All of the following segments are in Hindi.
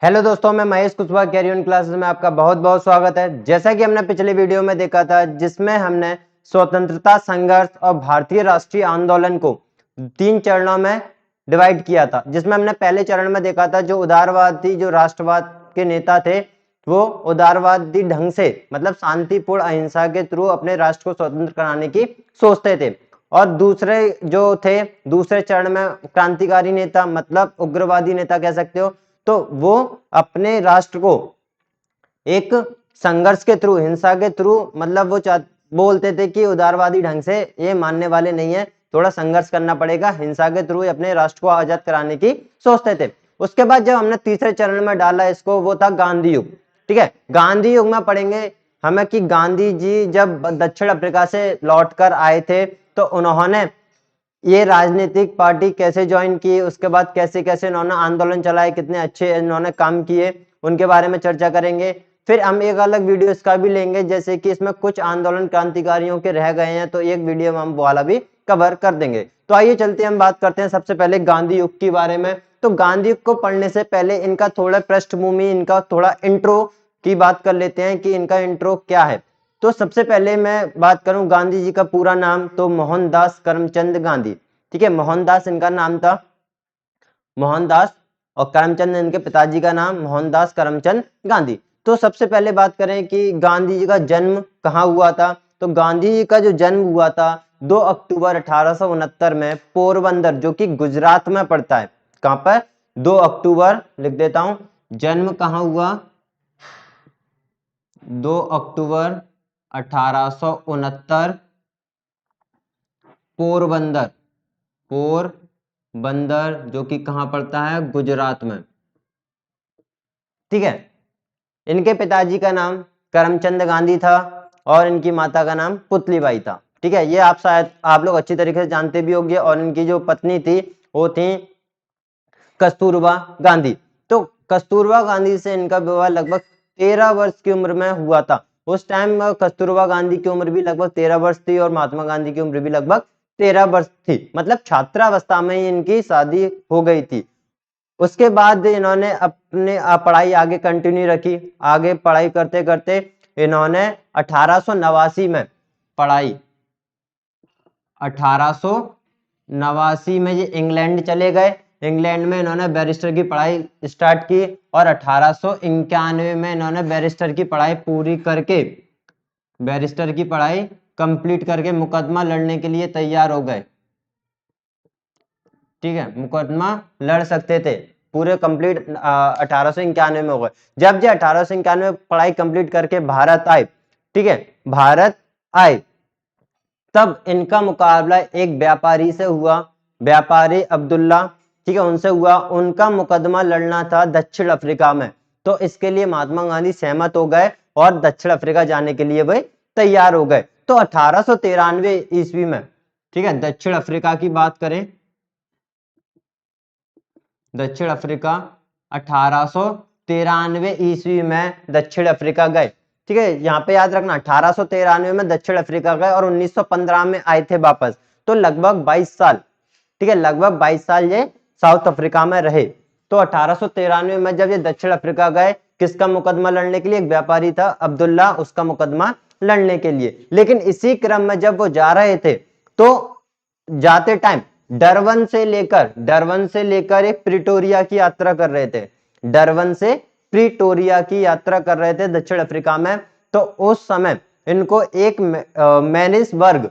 हेलो दोस्तों, मैं Mahesh Kushwaha carry on classes में आपका बहुत बहुत स्वागत है। जैसा कि हमने पिछले वीडियो में देखा था, जिसमें हमने स्वतंत्रता संघर्ष और भारतीय राष्ट्रीय आंदोलन को 3 चरणों में डिवाइड किया था। जिसमें हमने पहले चरण में देखा था जो उदारवादी जो राष्ट्रवाद के नेता थे वो उदारवादी ढंग से मतलब शांतिपूर्ण अहिंसा के थ्रू अपने राष्ट्र को स्वतंत्र कराने की सोचते थे। और दूसरे जो थे दूसरे चरण में क्रांतिकारी नेता मतलब उग्रवादी नेता कह सकते हो, तो वो अपने राष्ट्र को एक संघर्ष के थ्रू हिंसा के थ्रू मतलब वो बोलते थे कि उदारवादी ढंग से ये मानने वाले नहीं है, थोड़ा संघर्ष करना पड़ेगा, हिंसा के थ्रू अपने राष्ट्र को आजाद कराने की सोचते थे। उसके बाद जब हमने तीसरे चरण में डाला इसको, वो था गांधी युग। ठीक है, गांधी युग में पढ़ेंगे हमें कि गांधी जी जब दक्षिण अफ्रीका से लौटकर आए थे तो उन्होंने ये राजनीतिक पार्टी कैसे ज्वाइन की, उसके बाद कैसे कैसे इन्होंने आंदोलन चलाए, कितने अच्छे इन्होंने काम किए, उनके बारे में चर्चा करेंगे। फिर हम एक अलग वीडियो इसका भी लेंगे, जैसे कि इसमें कुछ आंदोलन क्रांतिकारियों के रह गए हैं तो एक वीडियो में हम वो वाला भी कवर कर देंगे। तो आइए चलते हम बात करते हैं सबसे पहले गांधी युग के बारे में। तो गांधी युग को पढ़ने से पहले इनका थोड़ा पृष्ठभूमि, इनका थोड़ा इंट्रो की बात कर लेते हैं कि इनका इंट्रो क्या है। तो सबसे पहले मैं बात करूं गांधी जी का पूरा नाम, तो मोहनदास करमचंद गांधी। ठीक है, मोहनदास इनका नाम था, मोहनदास, और करमचंद इनके पिताजी का नाम, मोहनदास करमचंद गांधी। तो सबसे पहले बात करें कि गांधी जी का जन्म कहाँ हुआ था। तो गांधी जी का जो जन्म हुआ था 2 अक्टूबर 1869 में पोरबंदर, जो कि गुजरात में पड़ता है। कहां पर? 2 अक्टूबर लिख देता हूं। जन्म कहाँ हुआ? 2 अक्टूबर 1869, पोरबंदर, पोरबंदर जो कि कहां पड़ता है? गुजरात में। ठीक है, इनके पिताजी का नाम करमचंद गांधी था और इनकी माता का नाम पुतलीबाई था। ठीक है, ये आप शायद आप लोग अच्छी तरीके से जानते भी होंगे। और इनकी जो पत्नी थी वो थी कस्तूरबा गांधी। तो कस्तूरबा गांधी से इनका विवाह लगभग 13 वर्ष की उम्र में हुआ था। उस टाइम कस्तूरबा गांधी की उम्र भी लगभग 13 वर्ष थी और महात्मा गांधी की उम्र भी लगभग 13 वर्ष थी। मतलब छात्रावस्था में ही इनकी शादी हो गई थी। उसके बाद इन्होंने अपने पढ़ाई आगे कंटिन्यू रखी। आगे पढ़ाई करते करते इन्होंने 1889 में पढ़ाई, 1889 में ये इंग्लैंड चले गए। इंग्लैंड में इन्होंने बैरिस्टर की पढ़ाई स्टार्ट की और 1891 में इन्होंने बैरिस्टर की पढ़ाई पूरी करके, बैरिस्टर की पढ़ाई कंप्लीट करके मुकदमा लड़ने के लिए तैयार हो गए। ठीक है, मुकदमा लड़ सकते थे, पूरे कंप्लीट 1891 में हो गए। जब ये 1891 में पढ़ाई कंप्लीट करके भारत आए, ठीक है, भारत आए, तब इनका मुकाबला एक व्यापारी से हुआ, व्यापारी अब्दुल्ला। ठीक है, उनसे हुआ। उनका मुकदमा लड़ना था दक्षिण अफ्रीका में। तो इसके लिए महात्मा गांधी सहमत हो गए और दक्षिण अफ्रीका जाने के लिए वे तैयार हो गए। तो 1893 ईस्वी में, ठीक है, दक्षिण अफ्रीका की बात करें, दक्षिण अफ्रीका 1893 ईस्वी में दक्षिण अफ्रीका गए। ठीक है, यहाँ पे याद रखना 1893 में दक्षिण अफ्रीका गए और 1915 में आए थे वापस। तो लगभग 22 साल, ठीक है, लगभग 22 साल ये साउथ अफ्रीका में रहे। तो 1893 में जब ये दक्षिण अफ्रीका गए, किसका मुकदमा लड़ने के लिए? एक व्यापारी था अब्दुल्ला, उसका मुकदमा लड़ने के लिए। लेकिन इसी क्रम में जब वो जा रहे थे तो जाते टाइम डरवन से लेकर एक प्रिटोरिया की यात्रा कर रहे थे। डरवन से प्रिटोरिया की यात्रा कर रहे थे दक्षिण अफ्रीका में। तो उस समय इनको एक मैनिसबर्ग,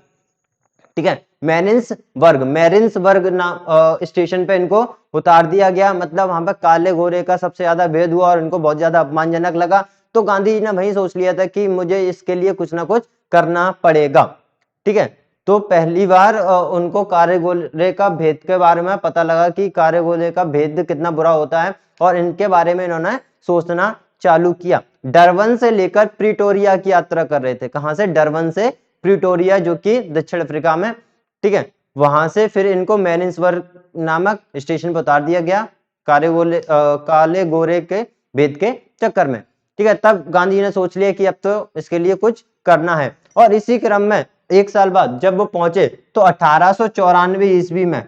ठीक है, मैरिन्सबर्ग नाम स्टेशन पे इनको उतार दिया गया। मतलब वहां पर काले गोरे का सबसे ज्यादा भेद हुआ और इनको बहुत ज्यादा अपमानजनक लगा। तो गांधी जी ने वही सोच लिया था कि मुझे इसके लिए कुछ ना कुछ करना पड़ेगा। ठीक है, तो पहली बार उनको कारेगोले का भेद के बारे में पता लगा कि कारेगोले का भेद कितना बुरा होता है, और इनके बारे में इन्होंने सोचना चालू किया। डरवन से लेकर प्रिटोरिया की यात्रा कर रहे थे। कहां से? डरवन से प्रिटोरिया, जो कि दक्षिण अफ्रीका में। ठीक है, वहां से फिर इनको मैनिसबर्ग नामक स्टेशन पर उतार दिया गया काले गोरे के भेद के चक्कर में। ठीक है, तब गांधी जी ने सोच लिया कि अब तो इसके लिए कुछ करना है। और इसी क्रम में एक साल बाद जब वो पहुंचे तो 1894 ईस्वी में,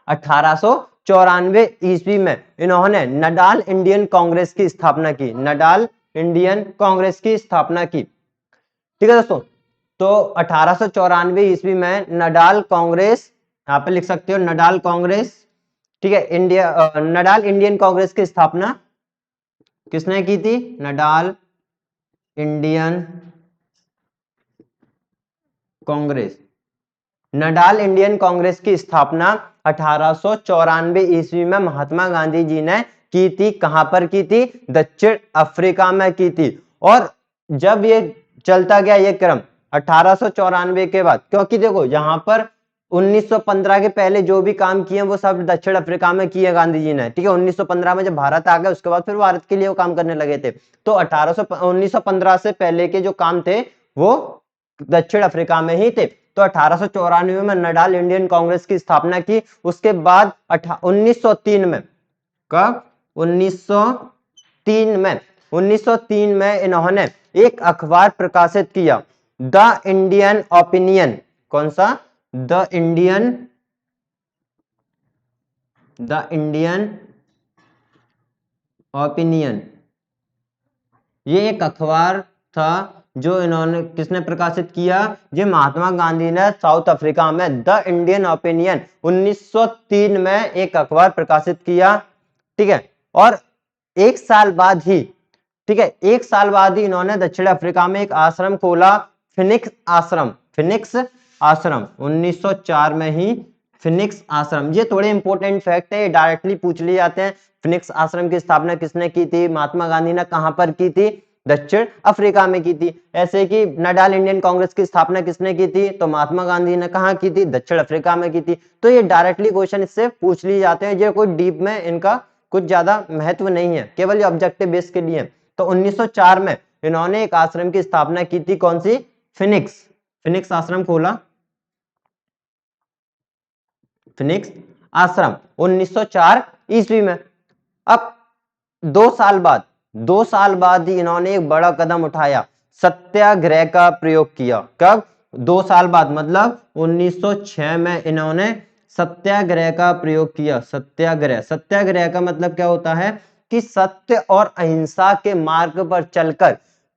1894 ईस्वी में इन्होंने नडाल इंडियन कांग्रेस की स्थापना की। नडाल इंडियन कांग्रेस की स्थापना की। ठीक है दोस्तों, तो 1894 ईस्वी में नडाल कांग्रेस, यहां पे लिख सकते हो नडाल कांग्रेस। ठीक है, नडाल इंडियन कांग्रेस की स्थापना किसने की थी? Nadal Indian Congress. Nadal Indian Congress की स्थापना 1894 ईस्वी में महात्मा गांधी जी ने की थी। कहां पर की थी? दक्षिण अफ्रीका में की थी। और जब ये चलता गया ये क्रम 1894 के बाद, क्योंकि देखो यहां पर 1915 के पहले जो भी काम किए वो सब दक्षिण अफ्रीका में किए गांधी जी ने। ठीक है, 1915 में जब भारत आ गया उसके बाद फिर भारत के लिए वो काम करने लगे थे। तो 1915 से पहले के जो काम थे वो दक्षिण अफ्रीका में ही थे। तो 1894 में नडाल इंडियन कांग्रेस की स्थापना की। उसके बाद 1903 में, कब? 1903 में इन्होंने एक अखबार प्रकाशित किया, द इंडियन ओपिनियन। कौन सा? The Indian opinion. ये एक अखबार था जो इन्होंने, किसने प्रकाशित किया? ये महात्मा गांधी ने साउथ अफ्रीका में द इंडियन ओपिनियन 1903 में एक अखबार प्रकाशित किया। ठीक है, और एक साल बाद ही, ठीक है, एक साल बाद ही इन्होंने दक्षिण अफ्रीका में एक आश्रम खोला, फिनिक्स आश्रम। फिनिक्स आश्रम 1904 में ही फिनिक्स आश्रम। ये थोड़े इंपॉर्टेंट फैक्ट है, डायरेक्टली पूछ लिए जाते हैं। फिनिक्स आश्रम की स्थापना किसने की थी? महात्मा गांधी ने। कहां पर की थी? दक्षिण अफ्रीका में की थी। ऐसे कि नडाल इंडियन कांग्रेस की स्थापना किसने की थी? तो महात्मा गांधी ने। कहां की थी? दक्षिण अफ्रीका में की थी। तो ये डायरेक्टली क्वेश्चन इससे पूछ लिए जाते हैं। ये कोई डीप में इनका कुछ ज्यादा महत्व नहीं है, केवल ये ऑब्जेक्टिव बेस के लिए। तो 1904 में इन्होंने एक आश्रम की स्थापना की थी। कौन सी? फिनिक्स आश्रम खोला, फिनिक्स आश्रम 1904 ईस्वी में। अब 2 साल बाद ही इन्होंने एक बड़ा कदम उठाया, सत्याग्रह का प्रयोग किया। कब? 2 साल बाद, मतलब 1906 में इन्होंने सत्याग्रह का प्रयोग किया। सत्याग्रह का मतलब क्या होता है? कि सत्य और अहिंसा के मार्ग पर चलकर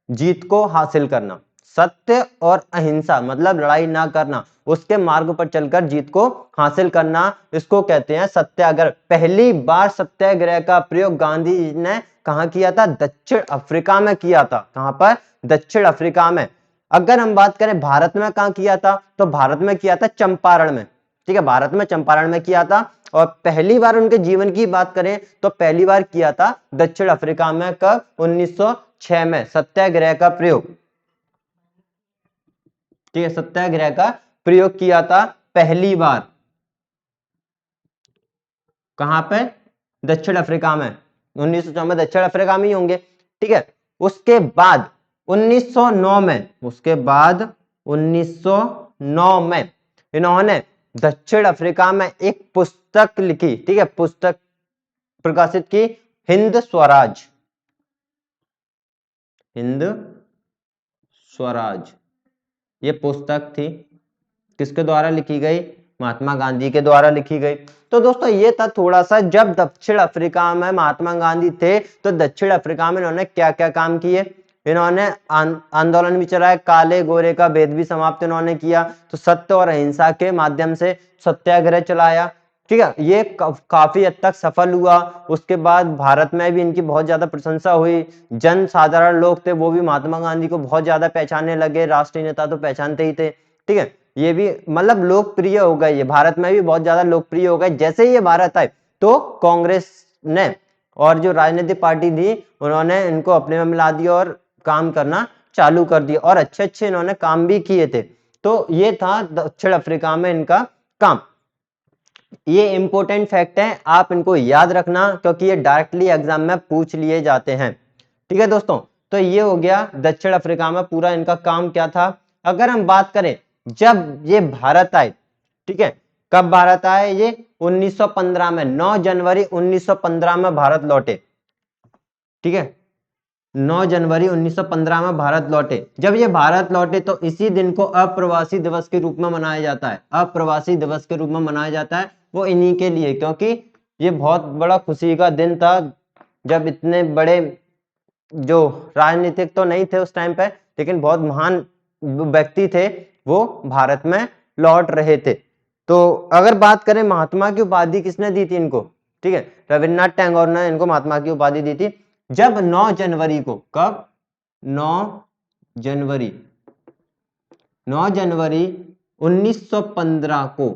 जीत को हासिल करना। सत्य और अहिंसा मतलब लड़ाई ना करना, उसके मार्ग पर चलकर जीत को हासिल करना, इसको कहते हैं सत्याग्रह। पहली बार सत्याग्रह का प्रयोग गांधी जी ने कहां किया था? दक्षिण अफ्रीका में किया था। कहां पर? दक्षिण अफ्रीका में। अगर हम बात करें भारत में कहां किया था, तो भारत में किया था चंपारण में। ठीक है, भारत में चंपारण में किया था। और पहली बार उनके जीवन की बात करें तो पहली बार किया था दक्षिण अफ्रीका में। कब? 1906 में सत्याग्रह का प्रयोग। ठीक है, सत्याग्रह का प्रयोग किया था पहली बार। कहां पे? दक्षिण अफ्रीका में। 1904 में दक्षिण अफ्रीका में ही होंगे। ठीक है, उसके बाद 1909 में, उसके बाद 1909 में इन्होंने दक्षिण अफ्रीका में एक पुस्तक लिखी। ठीक है, पुस्तक प्रकाशित की, हिंद स्वराज। हिंद स्वराज ये पुस्तक थी, किसके द्वारा लिखी गई? महात्मा गांधी के द्वारा लिखी गई। तो दोस्तों ये था थोड़ा सा, जब दक्षिण अफ्रीका में महात्मा गांधी थे तो दक्षिण अफ्रीका में इन्होंने क्या क्या काम किए। इन्होंने आंदोलन भी चलाया, काले गोरे का भेद भी समाप्त इन्होंने किया। तो सत्य और अहिंसा के माध्यम से सत्याग्रह चलाया। ठीक है, ये काफी हद तक सफल हुआ। उसके बाद भारत में भी इनकी बहुत ज्यादा प्रशंसा हुई। जन साधारण लोग थे वो भी महात्मा गांधी को बहुत ज्यादा पहचानने लगे। राष्ट्रीय नेता तो पहचानते ही थे। ठीक है, ये भी मतलब लोकप्रिय हो गए, ये भारत में भी बहुत ज्यादा लोकप्रिय हो गए। जैसे ही ये भारत आए तो कांग्रेस ने और जो राजनीतिक पार्टी थी उन्होंने इनको अपने में मिला दिया और काम करना चालू कर दिया, और अच्छे अच्छे इन्होंने काम भी किए थे। तो ये था दक्षिण अफ्रीका में इनका काम। ये इंपॉर्टेंट फैक्ट है, आप इनको याद रखना क्योंकि ये डायरेक्टली एग्जाम में पूछ लिए जाते हैं। ठीक है दोस्तों, तो ये हो गया दक्षिण अफ्रीका में पूरा इनका काम क्या था। अगर हम बात करें जब ये भारत आए, ठीक है, कब भारत आए? ये 1915 में, 9 जनवरी 1915 में भारत लौटे। ठीक है, 9 जनवरी 1915 में भारत लौटे। जब ये भारत लौटे तो इसी दिन को अप्रवासी दिवस के रूप में मनाया जाता है। अप्रवासी दिवस के रूप में मनाया जाता है वो इन्हीं के लिए, क्योंकि ये बहुत बड़ा खुशी का दिन था जब इतने बड़े जो राजनीतिक तो नहीं थे उस टाइम पे, लेकिन बहुत महान व्यक्ति थे, वो भारत में लौट रहे थे। तो अगर बात करें महात्मा की उपाधि किसने दी थी इनको, ठीक है, रविन्द्रनाथ टैगोर ने इनको महात्मा की उपाधि दी थी। जब 9 जनवरी को, कब, 9 जनवरी 9 जनवरी 1915 को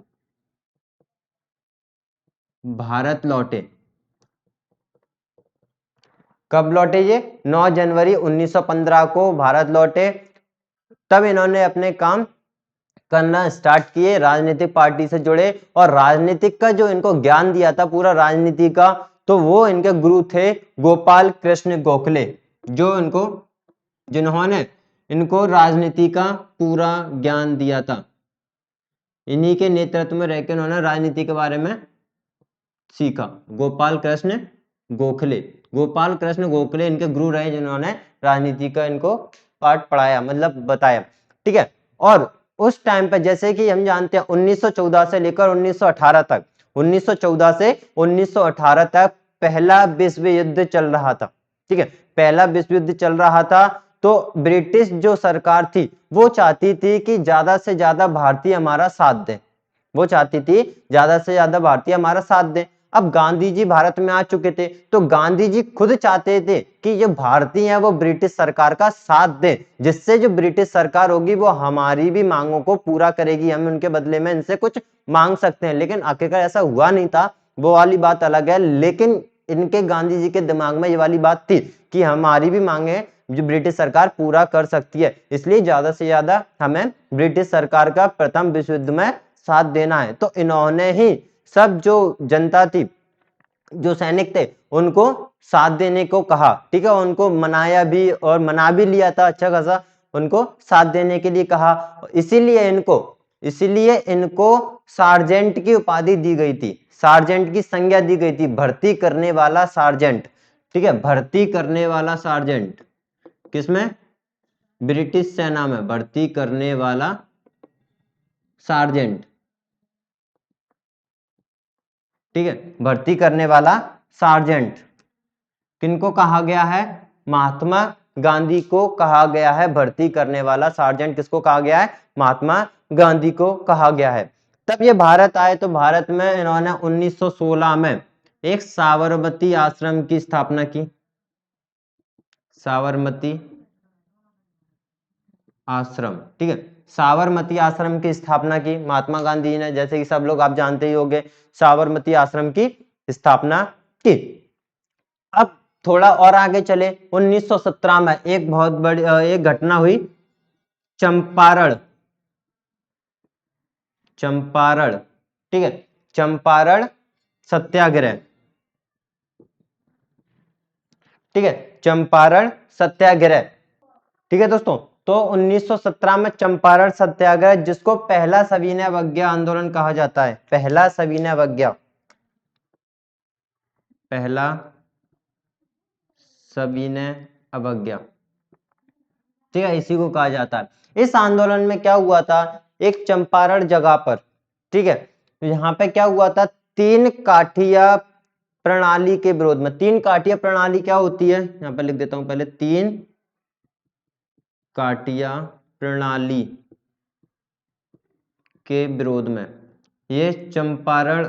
भारत लौटे। कब लौटे ये? 9 जनवरी 1915 को भारत लौटे। तब इन्होंने अपने काम करना स्टार्ट किए, राजनीतिक पार्टी से जुड़े, और राजनीतिक का जो इनको ज्ञान दिया था पूरा राजनीति का, तो वो इनके गुरु थे गोपाल कृष्ण गोखले, जिन्होंने इनको राजनीति का पूरा ज्ञान दिया था। इन्हीं के नेतृत्व में रहकर उन्होंने राजनीति के बारे में सीखा। गोपाल कृष्ण गोखले, गोपाल कृष्ण गोखले इनके गुरु रहे, जिन्होंने राजनीति का इनको पाठ पढ़ाया, मतलब बताया, ठीक है। और उस टाइम पे जैसे कि हम जानते हैं 1914 से लेकर 1918 तक, 1914 से 1918 तक पहला विश्व युद्ध चल रहा था, ठीक है, पहला विश्व युद्ध चल रहा था। तो ब्रिटिश जो सरकार थी वो चाहती थी कि ज्यादा से ज्यादा भारतीय हमारा साथ दें, वो चाहती थी ज्यादा से ज्यादा भारतीय हमारा साथ दें। अब गांधी जी भारत में आ चुके थे, तो गांधी जी खुद चाहते थे कि जो भारतीय हैं वो ब्रिटिश सरकार का साथ दें, जिससे जो ब्रिटिश सरकार होगी वो हमारी भी मांगों को पूरा करेगी, हम उनके बदले में इनसे कुछ मांग सकते हैं। लेकिन आखिरकार ऐसा हुआ नहीं था, वो वाली बात अलग है। लेकिन इनके गांधी जी के दिमाग में ये वाली बात थी कि हमारी भी मांगे जो ब्रिटिश सरकार पूरा कर सकती है, इसलिए ज्यादा से ज्यादा हमें ब्रिटिश सरकार का प्रथम विश्व युद्ध में साथ देना है। तो इन्होंने ही सब जो जनता थी, जो सैनिक थे, उनको साथ देने को कहा, ठीक है, उनको मनाया भी और मना भी लिया था अच्छा खासा, उनको साथ देने के लिए कहा। इसीलिए इनको सार्जेंट की उपाधि दी गई थी, सार्जेंट की संज्ञा दी गई थी, भर्ती करने वाला सार्जेंट, ठीक है, भर्ती करने वाला सार्जेंट, किसमें? ब्रिटिश सेना में भर्ती करने वाला सार्जेंट, ठीक है, भर्ती करने वाला सार्जेंट किनको कहा गया है? महात्मा गांधी को कहा गया है। भर्ती करने वाला सार्जेंट किसको कहा गया है? महात्मा गांधी को कहा गया है। तब ये भारत आए तो भारत में इन्होंने 1916 में एक साबरमती आश्रम की स्थापना की, साबरमती आश्रम, ठीक है, साबरमती आश्रम की स्थापना की महात्मा गांधी जी ने, जैसे कि सब लोग आप जानते ही होंगे, साबरमती आश्रम की स्थापना की। अब थोड़ा और आगे चले, 1917 में एक बहुत बड़ी एक घटना हुई, चंपारण, चंपारण, ठीक है, चंपारण सत्याग्रह, ठीक है, चंपारण सत्याग्रह, ठीक है दोस्तों। तो 1917 में चंपारण सत्याग्रह, जिसको पहला सविनय अवज्ञा आंदोलन कहा जाता है, पहला सविनय अवज्ञा, पहला सविनय अवज्ञा, ठीक है, इसी को कहा जाता है। इस आंदोलन में क्या हुआ था? एक चंपारण जगह पर, ठीक है, तो यहाँ पे क्या हुआ था? तीन काठिया प्रणाली के विरोध में, तीन काठिया प्रणाली क्या होती है, यहाँ पे लिख देता हूं पहले, तीन काठिया प्रणाली के विरोध में ये चंपारण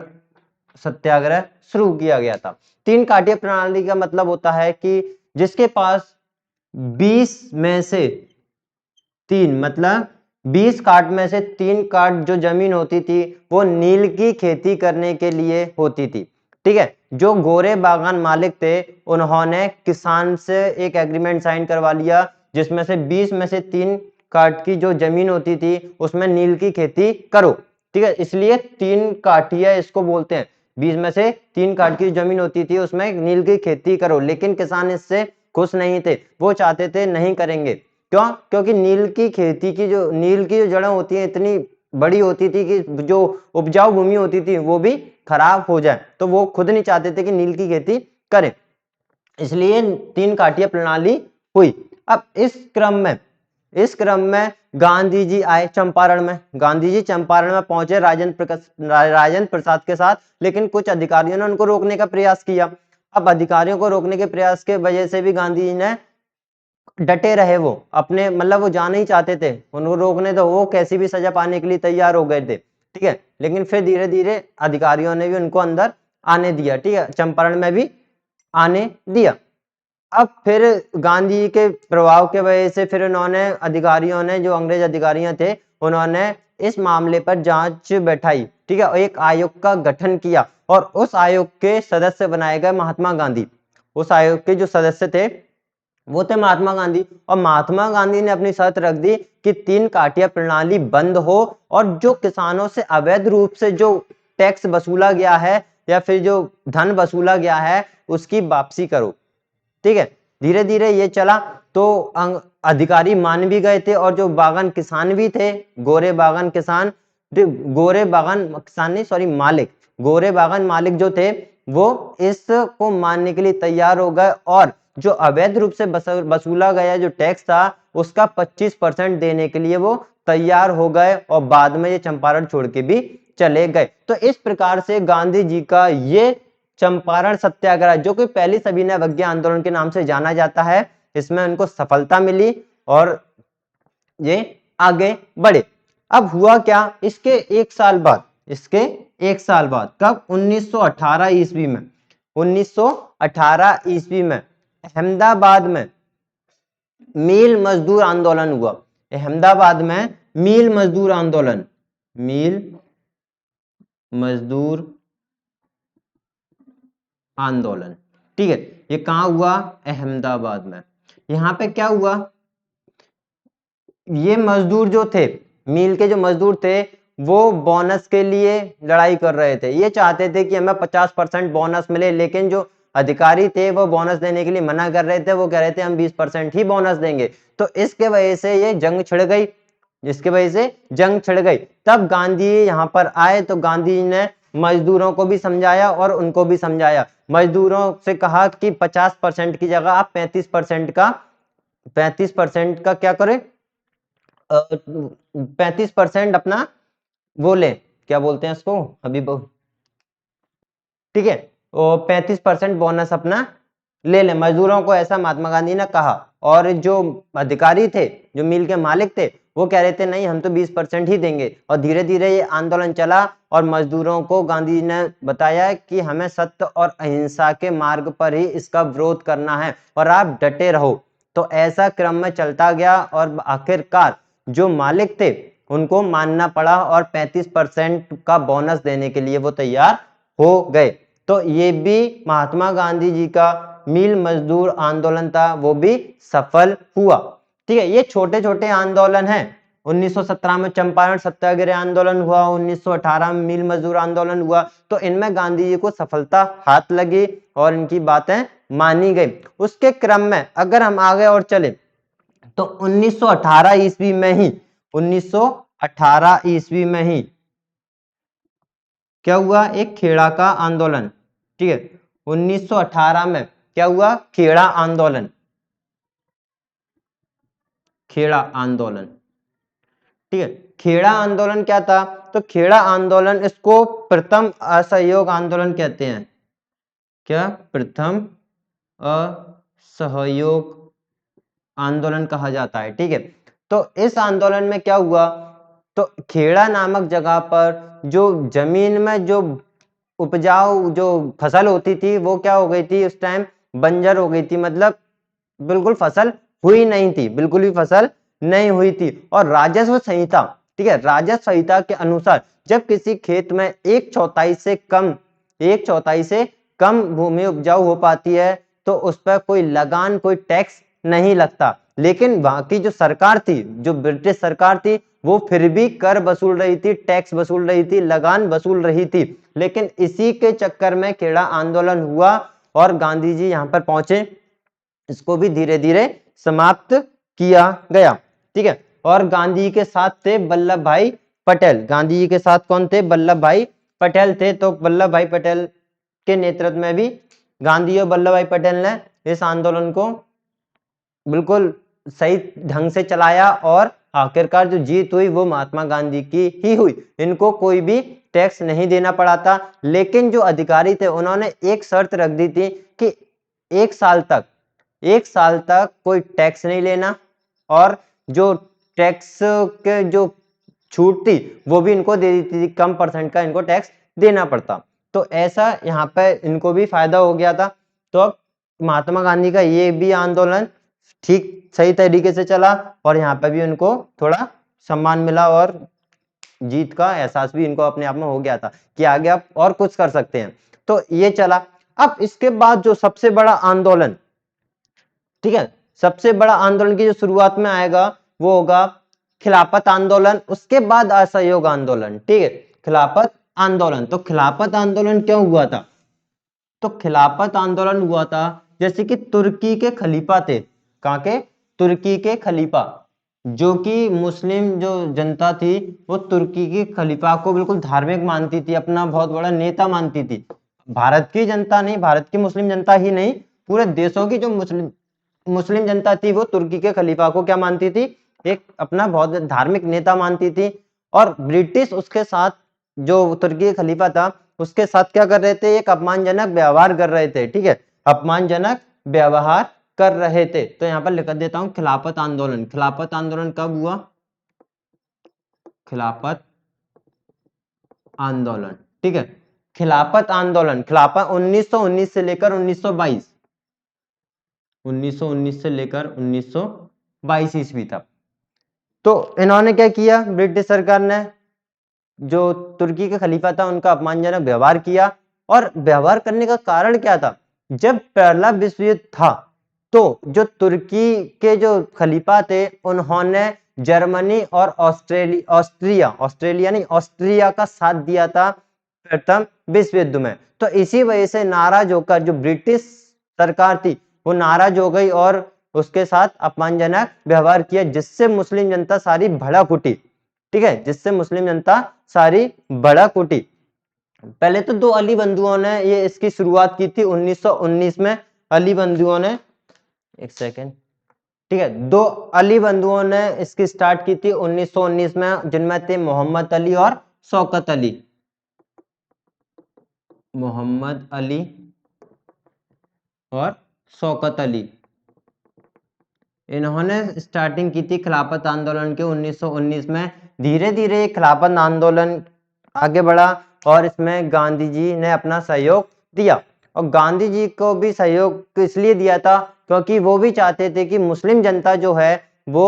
सत्याग्रह शुरू किया गया था। तीन काठिया प्रणाली का मतलब होता है कि जिसके पास 20 में से 3, मतलब 20 काठ में से 3 काठ जो जमीन होती थी वो नील की खेती करने के लिए होती थी, ठीक है। जो गोरे बागान मालिक थे उन्होंने किसान से एक एग्रीमेंट साइन करवा लिया, जिसमें से 20 में से 3 काठ की जो जमीन होती थी उसमें नील की खेती करो, ठीक है, इसलिए 3 काठिया इसको बोलते हैं। 20 में से 3 काठ की जमीन होती थी उसमें नील की खेती करो, लेकिन किसान इससे खुश नहीं थे, वो चाहते थे नहीं करेंगे। क्यों? क्योंकि नील की खेती की जो जड़ें होती हैं इतनी बड़ी होती थी कि जो उपजाऊ भूमि होती थी वो भी खराब हो जाए, तो वो खुद नहीं चाहते थे कि नील की खेती करें, इसलिए 3 काठिया प्रणाली हुई। अब इस क्रम में इस क्रम में गांधी जी आए चंपारण में। गांधी जी चंपारण में पहुंचे राजेंद्र प्रसाद के साथ, लेकिन कुछ अधिकारियों ने उनको रोकने का प्रयास किया। अब अधिकारियों को रोकने के प्रयास के वजह से भी गांधी जी ने डटे रहे, वो अपने मतलब वो जाना ही चाहते थे, उनको रोकने तो वो कैसी भी सजा पाने के लिए तैयार हो गए थे, ठीक है। लेकिन फिर धीरे धीरे अधिकारियों ने भी उनको अंदर आने दिया, ठीक है, चंपारण में भी आने दिया। अब फिर गांधी जी के प्रभाव के वजह से फिर उन्होंने अधिकारियों ने, जो अंग्रेज अधिकारियों थे, उन्होंने इस मामले पर जांच बैठाई, ठीक है, और एक आयोग का गठन किया और उस आयोग के सदस्य बनाए गए महात्मा गांधी। उस आयोग के जो सदस्य थे वो थे महात्मा गांधी, और महात्मा गांधी ने अपनी शर्त रख दी कि 3 काटिया प्रणाली बंद हो और जो किसानों से अवैध रूप से जो टैक्स वसूला गया है या फिर जो धन वसूला गया है उसकी वापसी करो, ठीक है। धीरे धीरे ये चला तो अधिकारी मान भी गए थे, और जो बागान किसान भी थे, गोरे बागान किसान, गोरे बागान किसान नहीं सॉरी मालिक, गोरे बागान मालिक जो थे वो इसको मानने के लिए तैयार हो गए, और जो अवैध रूप से वसूला गया जो टैक्स था उसका 25% देने के लिए वो तैयार हो गए, और बाद में ये चंपारण छोड़ के भी चले गए। तो इस प्रकार से गांधी जी का ये चंपारण सत्याग्रह, जो कि पहली सविनय अवज्ञा आंदोलन के नाम से जाना जाता है, इसमें उनको सफलता मिली और ये आगे बढ़े। अब हुआ क्या, इसके एक साल बाद, इसके एक साल बाद कब, 1918 ईस्वी में, 1918 ईस्वी में अहमदाबाद में मील मजदूर आंदोलन हुआ। अहमदाबाद में मील मजदूर आंदोलन, मील मजदूर आंदोलन, ठीक है, ये कहां हुआ, अहमदाबाद में। यहां पे क्या हुआ, ये मजदूर जो थे, मील के जो मजदूर थे, वो बोनस के लिए लड़ाई कर रहे थे। ये चाहते थे कि हमें 50% बोनस मिले, लेकिन जो अधिकारी थे वो बोनस देने के लिए मना कर रहे थे, वो कह रहे थे हम 20% ही बोनस देंगे। तो इसके वजह से ये जंग छिड़ गई, जिसके वजह से जंग छिड़ गई। तब गांधी यहाँ पर आए तो गांधी जी ने मजदूरों को भी समझाया और उनको भी समझाया। मजदूरों से कहा कि 50% की जगह आप 35% का क्या करें, 35% अपना वो ले, क्या बोलते हैं इसको अभी, ठीक है, वो 35% बोनस अपना ले ले मजदूरों को, ऐसा महात्मा गांधी ने कहा। और जो अधिकारी थे, जो मिल के मालिक थे, वो कह रहे थे नहीं हम तो 20% ही देंगे। और धीरे धीरे ये आंदोलन चला और मजदूरों को गांधी जी ने बताया कि हमें सत्य और अहिंसा के मार्ग पर ही इसका विरोध करना है और आप डटे रहो। तो ऐसा क्रम में चलता गया और आखिरकार जो मालिक थे उनको मानना पड़ा और 35% का बोनस देने के लिए वो तैयार हो गए। तो ये भी महात्मा गांधी जी का मील मजदूर आंदोलन था, वो भी सफल हुआ, ठीक है। ये छोटे छोटे आंदोलन हैं। 1917 में चंपारण सत्याग्रह आंदोलन हुआ, 1918 में मील मजदूर आंदोलन हुआ। तो इनमें गांधी जी को सफलता हाथ लगी और इनकी बातें मानी गई। उसके क्रम में अगर हम आगे और चले तो 1918 ईस्वी में ही, 1918 ईस्वी में ही क्या हुआ, एक खेड़ा का आंदोलन, ठीक है। 1918 में क्या हुआ, खेड़ा आंदोलन, खेड़ा आंदोलन, ठीक है। खेड़ा आंदोलन क्या था, तो खेड़ा आंदोलन इसको प्रथम असहयोग आंदोलन कहते हैं। क्या, प्रथम असहयोग आंदोलन कहा जाता है, ठीक है। तो इस आंदोलन में क्या हुआ, तो खेड़ा नामक जगह पर जो जमीन में जो उपजाऊ जो फसल होती थी वो क्या हो गई थी, उस टाइम बंजर हो गई थी, मतलब बिल्कुल फसल हुई नहीं थी, बिल्कुल भी फसल नहीं हुई थी। और राजस्व संहिता, ठीक है, राजस्व संहिता के अनुसार जब किसी खेत में 1/4 से कम, 1/4 से कम भूमि उपजाऊ हो पाती है तो उस पर कोई लगान, कोई टैक्स नहीं लगता। लेकिन वहां की जो सरकार थी, जो ब्रिटिश सरकार थी, वो फिर भी कर वसूल रही थी, टैक्स वसूल रही थी, लगान वसूल रही थी। लेकिन इसी के चक्कर में खेड़ा आंदोलन हुआ और गांधी जी यहाँ पर पहुंचे, इसको भी धीरे धीरे समाप्त किया गया, ठीक है। और गांधी के साथ थे वल्लभ भाई पटेल। गांधी जी के साथ कौन थे, वल्लभ भाई पटेल थे। तो वल्लभ भाई पटेल के नेतृत्व में भी गांधी और वल्लभ भाई पटेल ने इस आंदोलन को बिल्कुल सही ढंग से चलाया और आखिरकार जो जीत हुई वो महात्मा गांधी की ही हुई। इनको कोई भी टैक्स नहीं देना पड़ा था, लेकिन जो अधिकारी थे उन्होंने एक शर्त रख दी थी कि एक साल तक कोई टैक्स नहीं लेना, और जो टैक्स के जो छूट थी वो भी इनको दे दी थी, कम परसेंट का इनको टैक्स देना पड़ता। तो ऐसा यहाँ पे इनको भी फायदा हो गया था। तो अब महात्मा गांधी का ये भी आंदोलन ठीक सही तरीके से चला और यहाँ पे भी उनको थोड़ा सम्मान मिला और जीत का एहसास भी इनको अपने आप में हो गया था कि आगे आप और कुछ कर सकते हैं। तो ये चला। अब इसके बाद जो सबसे बड़ा आंदोलन, ठीक है, सबसे बड़ा आंदोलन की जो शुरुआत में आएगा वो होगा खिलाफत आंदोलन, उसके बाद असहयोग आंदोलन। ठीक है, खिलाफत आंदोलन। तो खिलाफत आंदोलन क्यों हुआ था? तो खिलाफत आंदोलन हुआ था जैसे कि तुर्की के खलीफा थे। कहाँ के? तुर्की के खलीफा, जो कि मुस्लिम जो जनता थी वो तुर्की के खलीफा को बिल्कुल धार्मिक मानती थी, अपना बहुत बड़ा नेता मानती थी। भारत की जनता नहीं, भारत की मुस्लिम जनता ही नहीं, पूरे देशों की जो मुस्लिम मुस्लिम जनता थी वो तुर्की के खलीफा को क्या मानती थी? एक अपना बहुत धार्मिक नेता मानती थी। और ब्रिटिश उसके साथ, जो तुर्की के खलीफा था उसके साथ क्या कर रहे थे? एक अपमानजनक व्यवहार कर रहे थे। ठीक है, अपमानजनक व्यवहार कर रहे थे। तो यहाँ पर लिख देता हूं खिलाफत आंदोलन। खिलाफत आंदोलन कब हुआ? खिलाफत आंदोलन, ठीक है, खिलाफत आंदोलन, खिलाफत 1919 से लेकर 1922, 1919 से लेकर 1922 ईस्वी तक। तो इन्होंने क्या किया? ब्रिटिश सरकार ने जो तुर्की के खलीफा था उनका अपमानजनक व्यवहार किया। और व्यवहार करने का कारण क्या था? जब पहला विश्व युद्ध था तो जो तुर्की के जो खलीफा थे उन्होंने जर्मनी और ऑस्ट्रिया का साथ दिया था प्रथम विश्व युद्ध में। तो इसी वजह से नाराज होकर जो ब्रिटिश सरकार थी वो नाराज हो गई और उसके साथ अपमानजनक व्यवहार किया, जिससे मुस्लिम जनता सारी भड़क उठी। ठीक है, जिससे मुस्लिम जनता सारी भड़क उठी। पहले तो दो अली बंधुओं ने ये इसकी शुरुआत की थी 1919 में। अली बंधुओं ने, एक सेकेंड, ठीक है, दो अली बंधुओं ने इसकी स्टार्ट की थी 1919 में, जिनमें थे मोहम्मद अली और शौकत अली। मोहम्मद अली और शौकत अली, इन्होंने स्टार्टिंग की थी खिलाफत आंदोलन के 1919 में। धीरे धीरे खिलाफत आंदोलन आगे बढ़ा और इसमें गांधी जी ने अपना सहयोग दिया। और गांधी जी को भी सहयोग इसलिए दिया था क्योंकि वो भी चाहते थे कि मुस्लिम जनता जो है वो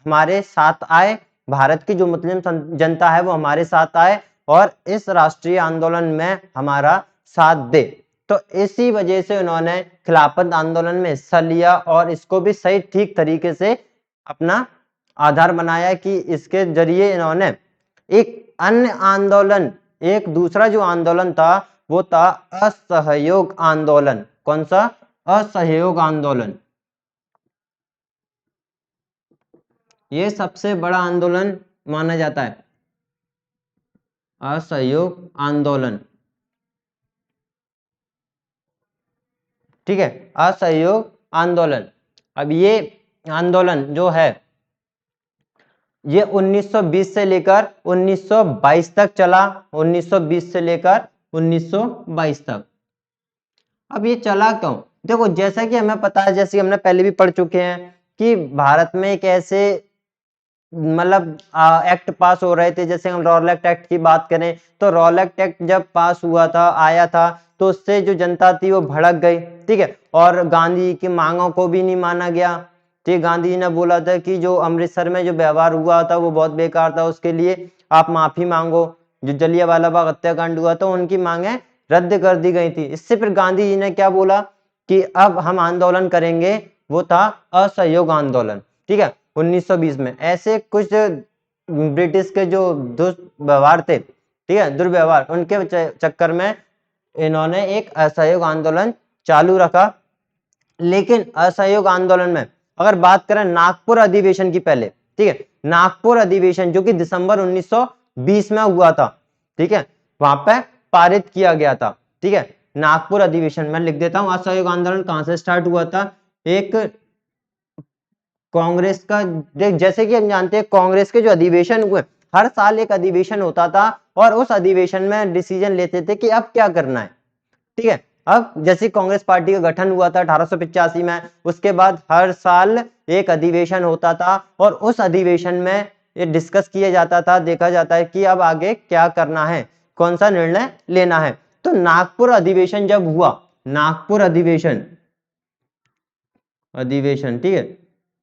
हमारे साथ आए, भारत की जो मुस्लिम जनता है वो हमारे साथ आए और इस राष्ट्रीय आंदोलन में हमारा साथ दे। तो इसी वजह से उन्होंने खिलाफत आंदोलन में हिस्सा लिया और इसको भी सही ठीक तरीके से अपना आधार बनाया कि इसके जरिए इन्होंने एक अन्य आंदोलन, एक दूसरा जो आंदोलन था वो था असहयोग आंदोलन। कौन सा? असहयोग आंदोलन। ये सबसे बड़ा आंदोलन माना जाता है, असहयोग आंदोलन। ठीक है, असहयोग आंदोलन। अब ये आंदोलन जो है ये 1920 से लेकर 1922 तक चला, 1920 से लेकर 1922 तक। अब ये चला क्यों? देखो, जैसा कि हमें पता है, जैसे हमने पहले भी पढ़ चुके हैं कि भारत में एक ऐसे मतलब एक्ट पास हो रहे थे, जैसे हम रॉलेट एक्ट की बात करें तो रॉलेट एक्ट जब पास हुआ था, आया था, तो उससे जो जनता थी वो भड़क गई। ठीक है, और गांधी जी की मांगों को भी नहीं माना गया। ठीक, गांधी जी ने बोला था कि जो अमृतसर में जो व्यवहार हुआ था वो बहुत बेकार था, उसके लिए आप माफी मांगो। जो जलियांवाला बाग हत्याकांड हुआ था उनकी मांगे रद्द कर दी गई थी। इससे फिर गांधी जी ने क्या बोला कि अब हम आंदोलन करेंगे, वो था असहयोग आंदोलन। ठीक है, 1920 में ऐसे कुछ ब्रिटिश के जो दुर्व्यवहार थे, ठीक है, दुर्व्यवहार, उनके चक्कर में इन्होंने एक असहयोग आंदोलन चालू रखा। लेकिन असहयोग आंदोलन में अगर बात करें नागपुर अधिवेशन की पहले, ठीक है, नागपुर अधिवेशन जो कि दिसंबर 1920 में हुआ था, ठीक है, वहां पे पारित किया गया था। ठीक है, नागपुर अधिवेशन में लिख देता हूं असहयोग आंदोलन कहां से स्टार्ट हुआ था। एक कांग्रेस का देख, जैसे कि हम जानते हैं कांग्रेस के जो अधिवेशन हुए, हर साल एक अधिवेशन होता था और उस अधिवेशन में डिसीजन लेते थे कि अब क्या करना है। ठीक है, अब जैसे कांग्रेस पार्टी का गठन हुआ था 1885 में, उसके बाद हर साल एक अधिवेशन होता था और उस अधिवेशन में ये डिस्कस किया जाता था, देखा जाता है कि अब आगे क्या करना है, कौन सा निर्णय लेना है। तो नागपुर अधिवेशन जब हुआ, नागपुर अधिवेशन अधिवेशन ठीक है,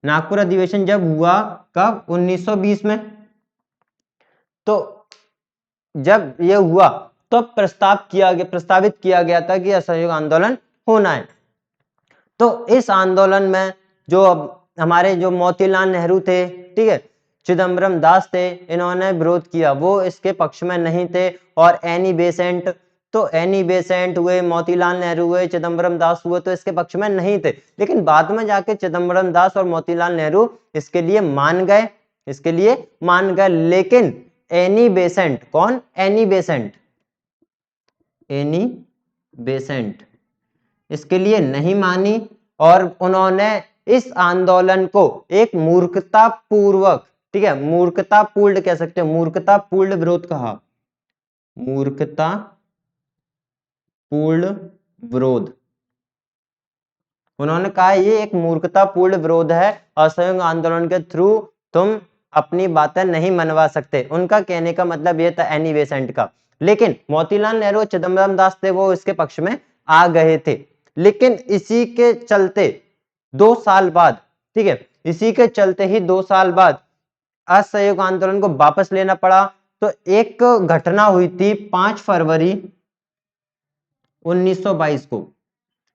नागपुर अधिवेशन जब हुआ कब, 1920 में। तो जब ये हुआ तो प्रस्तावित किया गया था कि असहयोग आंदोलन होना है। तो इस आंदोलन में जो हमारे जो मोतीलाल नेहरू थे, ठीक है, चिदम्बरम दास थे, इन्होंने विरोध किया, वो इसके पक्ष में नहीं थे। और एनी बेसेंट, तो एनी बेसेंट हुए, मोतीलाल नेहरू हुए, चिदम्बरम दास हुए, तो इसके पक्ष में नहीं थे। लेकिन बाद में जाके चिदम्बरम दास और मोतीलाल नेहरू इसके लिए मान गए, इसके लिए मान गए। लेकिन एनी बेसेंट, कौन, एनी बेसेंट, एनी बेसेंट इसके लिए नहीं मानी और उन्होंने इस आंदोलन को एक मूर्खतापूर्वक, ठीक है, मूर्खतापूर्ण कह सकते हो, मूर्खतापूर्ण विरोध कहा, मूर्खतापूर्ण विरोध। उन्होंने कहा ये एक मूर्खतापूर्ण विरोध है, असहयोग आंदोलन के थ्रू तुम अपनी बातें नहीं मनवा सकते। उनका कहने का मतलब ये था एनी बेसेंट का। लेकिन मोतीलाल नेहरू, चिदम्बरम दास थे, वो इसके पक्ष में आ गए थे। लेकिन इसी के चलते 2 साल बाद, ठीक है, इसी के चलते ही 2 साल बाद असहयोग आंदोलन को वापस लेना पड़ा। तो एक घटना हुई थी 5 फरवरी 1922 को,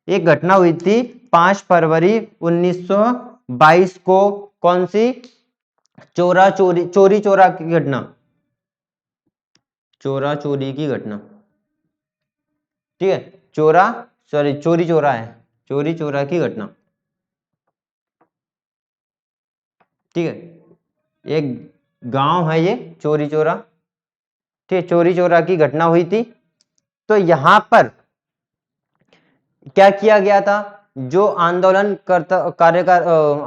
एक घटना हुई थी 5 फरवरी 1922 को। कौन सी, चोरी चोरा की घटना, चोरा चोरी की घटना, ठीक है, चोरी चोरा है, चोरी चोरा की घटना, ठीक है, एक गांव है ये चोरी चोरा, ठीक है, चोरी चोरा की घटना हुई थी। तो यहां पर क्या किया गया था, जो आंदोलन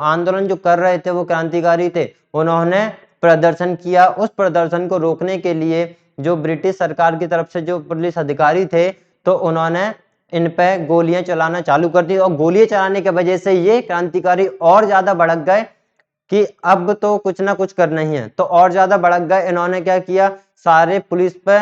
आंदोलन जो कर रहे थे वो क्रांतिकारी थे, उन्होंने प्रदर्शन किया। उस प्रदर्शन को रोकने के लिए जो ब्रिटिश सरकार की तरफ से जो पुलिस अधिकारी थे, तो उन्होंने इन पे गोलियां चलाना चालू कर दी। और गोलियां चलाने की वजह से ये क्रांतिकारी और ज्यादा भड़क गए कि अब तो कुछ ना कुछ करना ही है, तो और ज्यादा भड़क गए। इन्होंने क्या किया, सारे पुलिस पे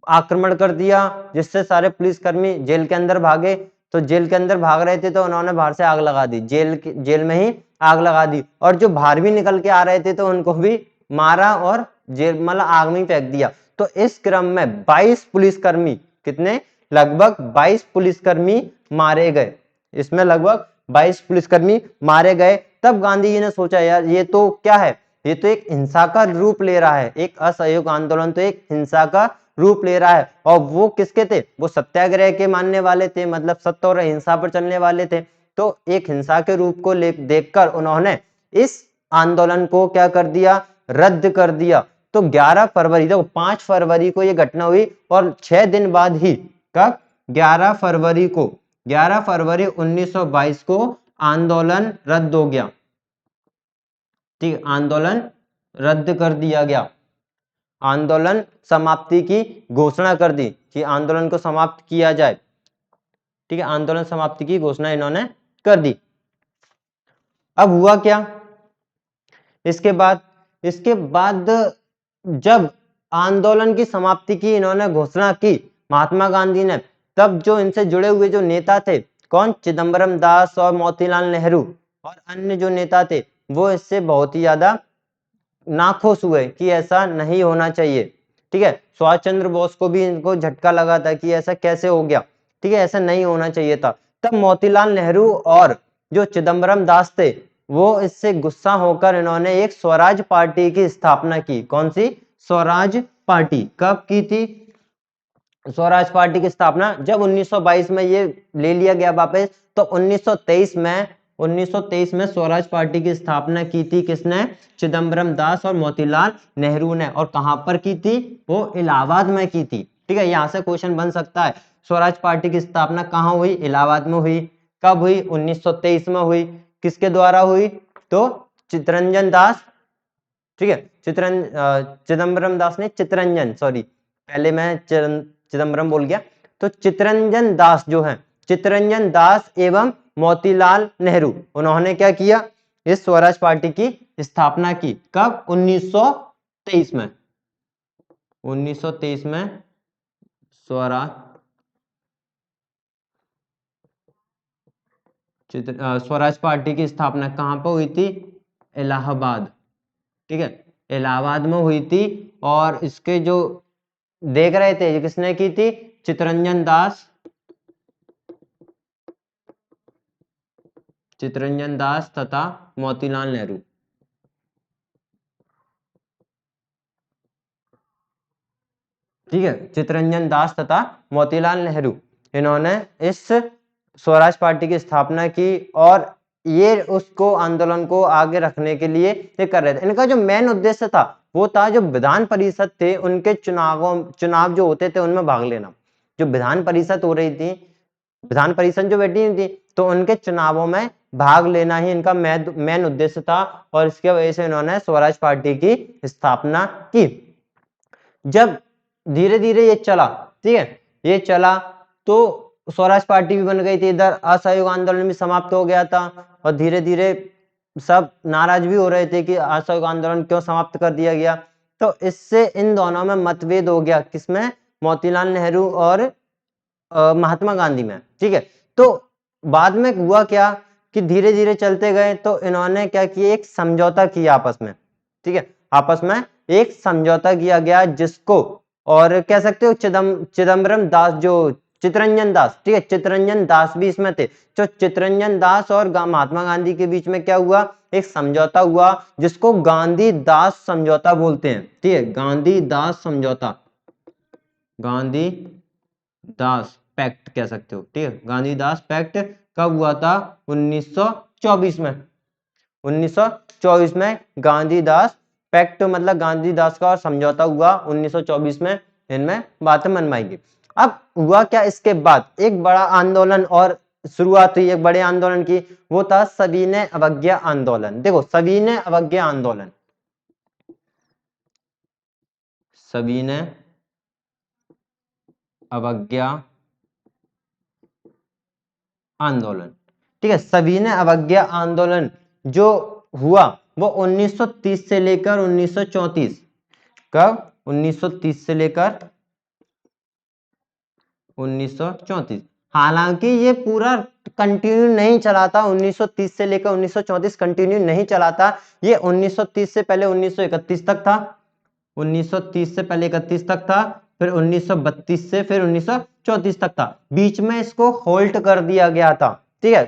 आक्रमण कर दिया, जिससे सारे पुलिसकर्मी जेल के अंदर भागे। तो जेल के अंदर भाग रहे थे तो उन्होंने बाहर से आग लगा दी, जेल में ही आग लगा दी। और जो बाहर भी निकल के आ रहे थे तो उनको भी मारा और जेल मतलब आग में फेंक दिया। तो इस क्रम में 22 पुलिसकर्मी, कितने, लगभग 22 पुलिसकर्मी मारे गए। इसमें लगभग 22 पुलिसकर्मी मारे गए। तब गांधी जी ने सोचा यार ये तो क्या है, ये तो एक हिंसा का रूप ले रहा है, एक असहयोग आंदोलन तो एक हिंसा का रूप ले रहा है। और वो किसके थे, वो सत्याग्रह के मानने वाले थे, मतलब सत्य और अहिंसा पर चलने वाले थे। तो एक हिंसा के रूप को देखकर उन्होंने इस आंदोलन को क्या कर दिया, रद्द कर दिया। तो 11 फरवरी, देखो 5 फरवरी को ये घटना हुई और 6 दिन बाद ही, कब, 11 फरवरी को, 11 फरवरी 1922 को आंदोलन रद्द हो गया। ठीक, आंदोलन रद्द कर दिया गया, आंदोलन समाप्ति की घोषणा कर दी कि आंदोलन को समाप्त किया जाए। ठीक है, आंदोलन समाप्ति की घोषणा इन्होंने कर दी। अब हुआ क्या, इसके बाद जब आंदोलन की समाप्ति की इन्होंने घोषणा की महात्मा गांधी ने, तब जो इनसे जुड़े हुए जो नेता थे, कौन, चिदम्बरम दास और मोतीलाल नेहरू और अन्य जो नेता थे, वो इससे बहुत ही ज्यादा नाखुश हुए कि ऐसा नहीं होना चाहिए। ठीक है, सुभाष चंद्र बोस को भी इनको झटका लगा था कि ऐसा कैसे हो गया, ठीक है, ऐसा नहीं होना चाहिए था। तब मोतीलाल नेहरू और जो चिदम्बरम दास थे, वो इससे गुस्सा होकर इन्होंने एक स्वराज पार्टी की स्थापना की। कौन सी, स्वराज पार्टी, कब की थी स्वराज पार्टी की स्थापना, जब 1922 में ये ले लिया गया वापस, तो 1923 में स्वराज पार्टी की स्थापना की थी, किसने, चिदम्बरम दास और मोतीलाल नेहरू ने। और कहां पर की थी, वो इलाहाबाद में की थी। ठीक है, यहां से क्वेश्चन बन सकता है, स्वराज पार्टी की स्थापना कहां हुई, इलाहाबाद में हुई। कब हुई, 1923 में हुई। किसके द्वारा हुई, तो चितरंजन दास, ठीक है, चिदम्बरम दास ने चितरंजन, सॉरी पहले मैं चिदम्बरम बोल गया। तो चितरंजन दास जो है, चितरंजन दास एवं मोतीलाल नेहरू, उन्होंने क्या किया, इस स्वराज पार्टी की स्थापना की। कब? 1923 में। 1923 में स्वराज स्वराज पार्टी की स्थापना कहां पर हुई थी? इलाहाबाद, ठीक है, इलाहाबाद में हुई थी। और इसके जो देख रहे थे, ये किसने की थी? चितरंजन दास, चितरंजन दास तथा मोतीलाल नेहरू। ठीक है, चितरंजन दास तथा मोतीलाल नेहरू, इन्होंने इस स्वराज पार्टी की स्थापना की और ये उसको आंदोलन को आगे रखने के लिए ये कर रहे थे। इनका जो मेन उद्देश्य था वो था जो विधान परिषद थे उनके चुनाव जो होते थे उनमें भाग लेना। जो विधान परिषद हो रही थी, विधान परिषद जो बैठी थी, तो उनके चुनावों में भाग लेना ही इनका मेन उद्देश्य था और इसके वजह से इन्होंने स्वराज पार्टी की स्थापना की। जब धीरे धीरे ये चला, ठीक है, ये चला तो स्वराज पार्टी भी बन गई थी, इधर असहयोग आंदोलन भी समाप्त हो गया था और धीरे धीरे सब नाराज भी हो रहे थे कि असहयोग आंदोलन क्यों समाप्त कर दिया गया। तो इससे इन दोनों में मतभेद हो गया, किसमें? मोतीलाल नेहरू और महात्मा गांधी में, ठीक है। तो बाद में हुआ क्या कि धीरे धीरे चलते गए तो इन्होंने क्या किया, एक समझौता किया आपस में, ठीक है, आपस में एक समझौता किया गया जिसको और कह सकते हो चिदम्बरम दास, जो चितरंजन दास, ठीक है, चितरंजन दास भी इसमें थे। तो चितरंजन दास और महात्मा गांधी के बीच में क्या हुआ, एक समझौता हुआ जिसको गांधी दास समझौता बोलते हैं, ठीक है, गांधी दास समझौता, गांधी दास पैक्ट कह सकते हो, ठीक है, गांधी दास पैक्ट कब हुआ था? 1924 में। 1924 में गांधीदास पैक्ट मतलब गांधीदास का समझौता हुआ 1924 में, इनमें बातें मनवाई गई। अब हुआ क्या, इसके बाद एक बड़ा आंदोलन और शुरुआत हुई एक बड़े आंदोलन की, वो था सविनय अवज्ञा आंदोलन। देखो सविनय अवज्ञा आंदोलन, सविनय अवज्ञा आंदोलन, ठीक है, सविनय अवज्ञा आंदोलन जो हुआ वो 1930 से लेकर 1934, कब? 1930 से लेकर 1934। हालांकि ये पूरा कंटिन्यू नहीं चला था, 1930 से लेकर 1934 कंटिन्यू नहीं चला था, ये 1930 से पहले 1931 तक था, 1930 से पहले 31 तक था, फिर 1932 से फिर 1934 तक था, बीच में इसको होल्ड कर दिया गया था, ठीक है,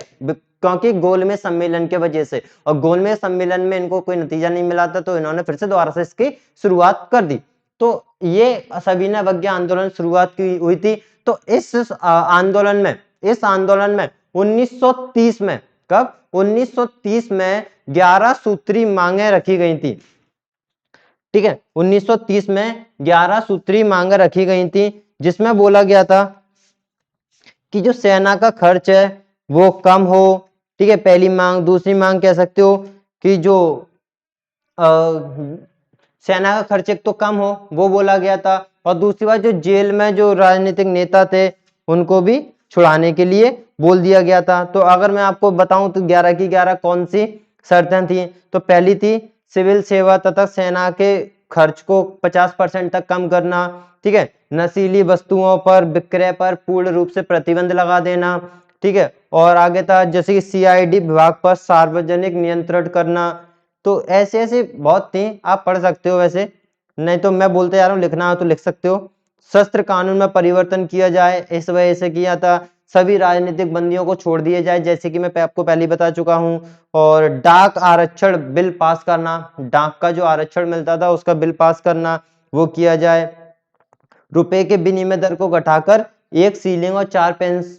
क्योंकि गोलमेज सम्मेलन के वजह से, और गोलमेज सम्मेलन में इनको कोई नतीजा नहीं मिला था तो इन्होंने फिर से दोबारा से इसकी शुरुआत कर दी। तो ये सविनय अवज्ञा आंदोलन शुरुआत की हुई थी। तो इस आंदोलन में 1930 में, कब? 1930 में 11 सूत्री मांगे रखी गई थी, ठीक है, 1930 में 11 सूत्री मांगे रखी गई थी जिसमें बोला गया था कि जो सेना का खर्च है वो कम हो, ठीक है, पहली मांग। दूसरी मांग कह सकते हो कि जो सेना का खर्च एक तो कम हो, वो बोला गया था, और दूसरी बात जो जेल में जो राजनीतिक नेता थे उनको भी छुड़ाने के लिए बोल दिया गया था। तो अगर मैं आपको बताऊं तो 11 की 11 कौन सी शर्तें थी, तो पहली थी सिविल सेवा तथा सेना के खर्च को 50% तक कम करना, ठीक है, नशीली वस्तुओं पर विक्रय पर पूर्ण रूप से प्रतिबंध लगा देना, ठीक है, और आगे था जैसे कि सीआईडी विभाग पर सार्वजनिक नियंत्रण करना। तो ऐसे ऐसे बहुत थी, आप पढ़ सकते हो, वैसे नहीं तो मैं बोलते जा रहा हूँ, लिखना हो तो लिख सकते हो। शस्त्र कानून में परिवर्तन किया जाए, इस वजह से किया था। सभी राजनीतिक बंदियों को छोड़ दिए जाए, जैसे कि मैं आपको पहले बता चुका हूं। और डाक आरक्षण बिल पास करना, डाक का जो आरक्षण मिलता था उसका बिल पास करना, वो किया जाए। रुपए के विनिमय दर को घटाकर 1 सीलिंग और 4 पेंस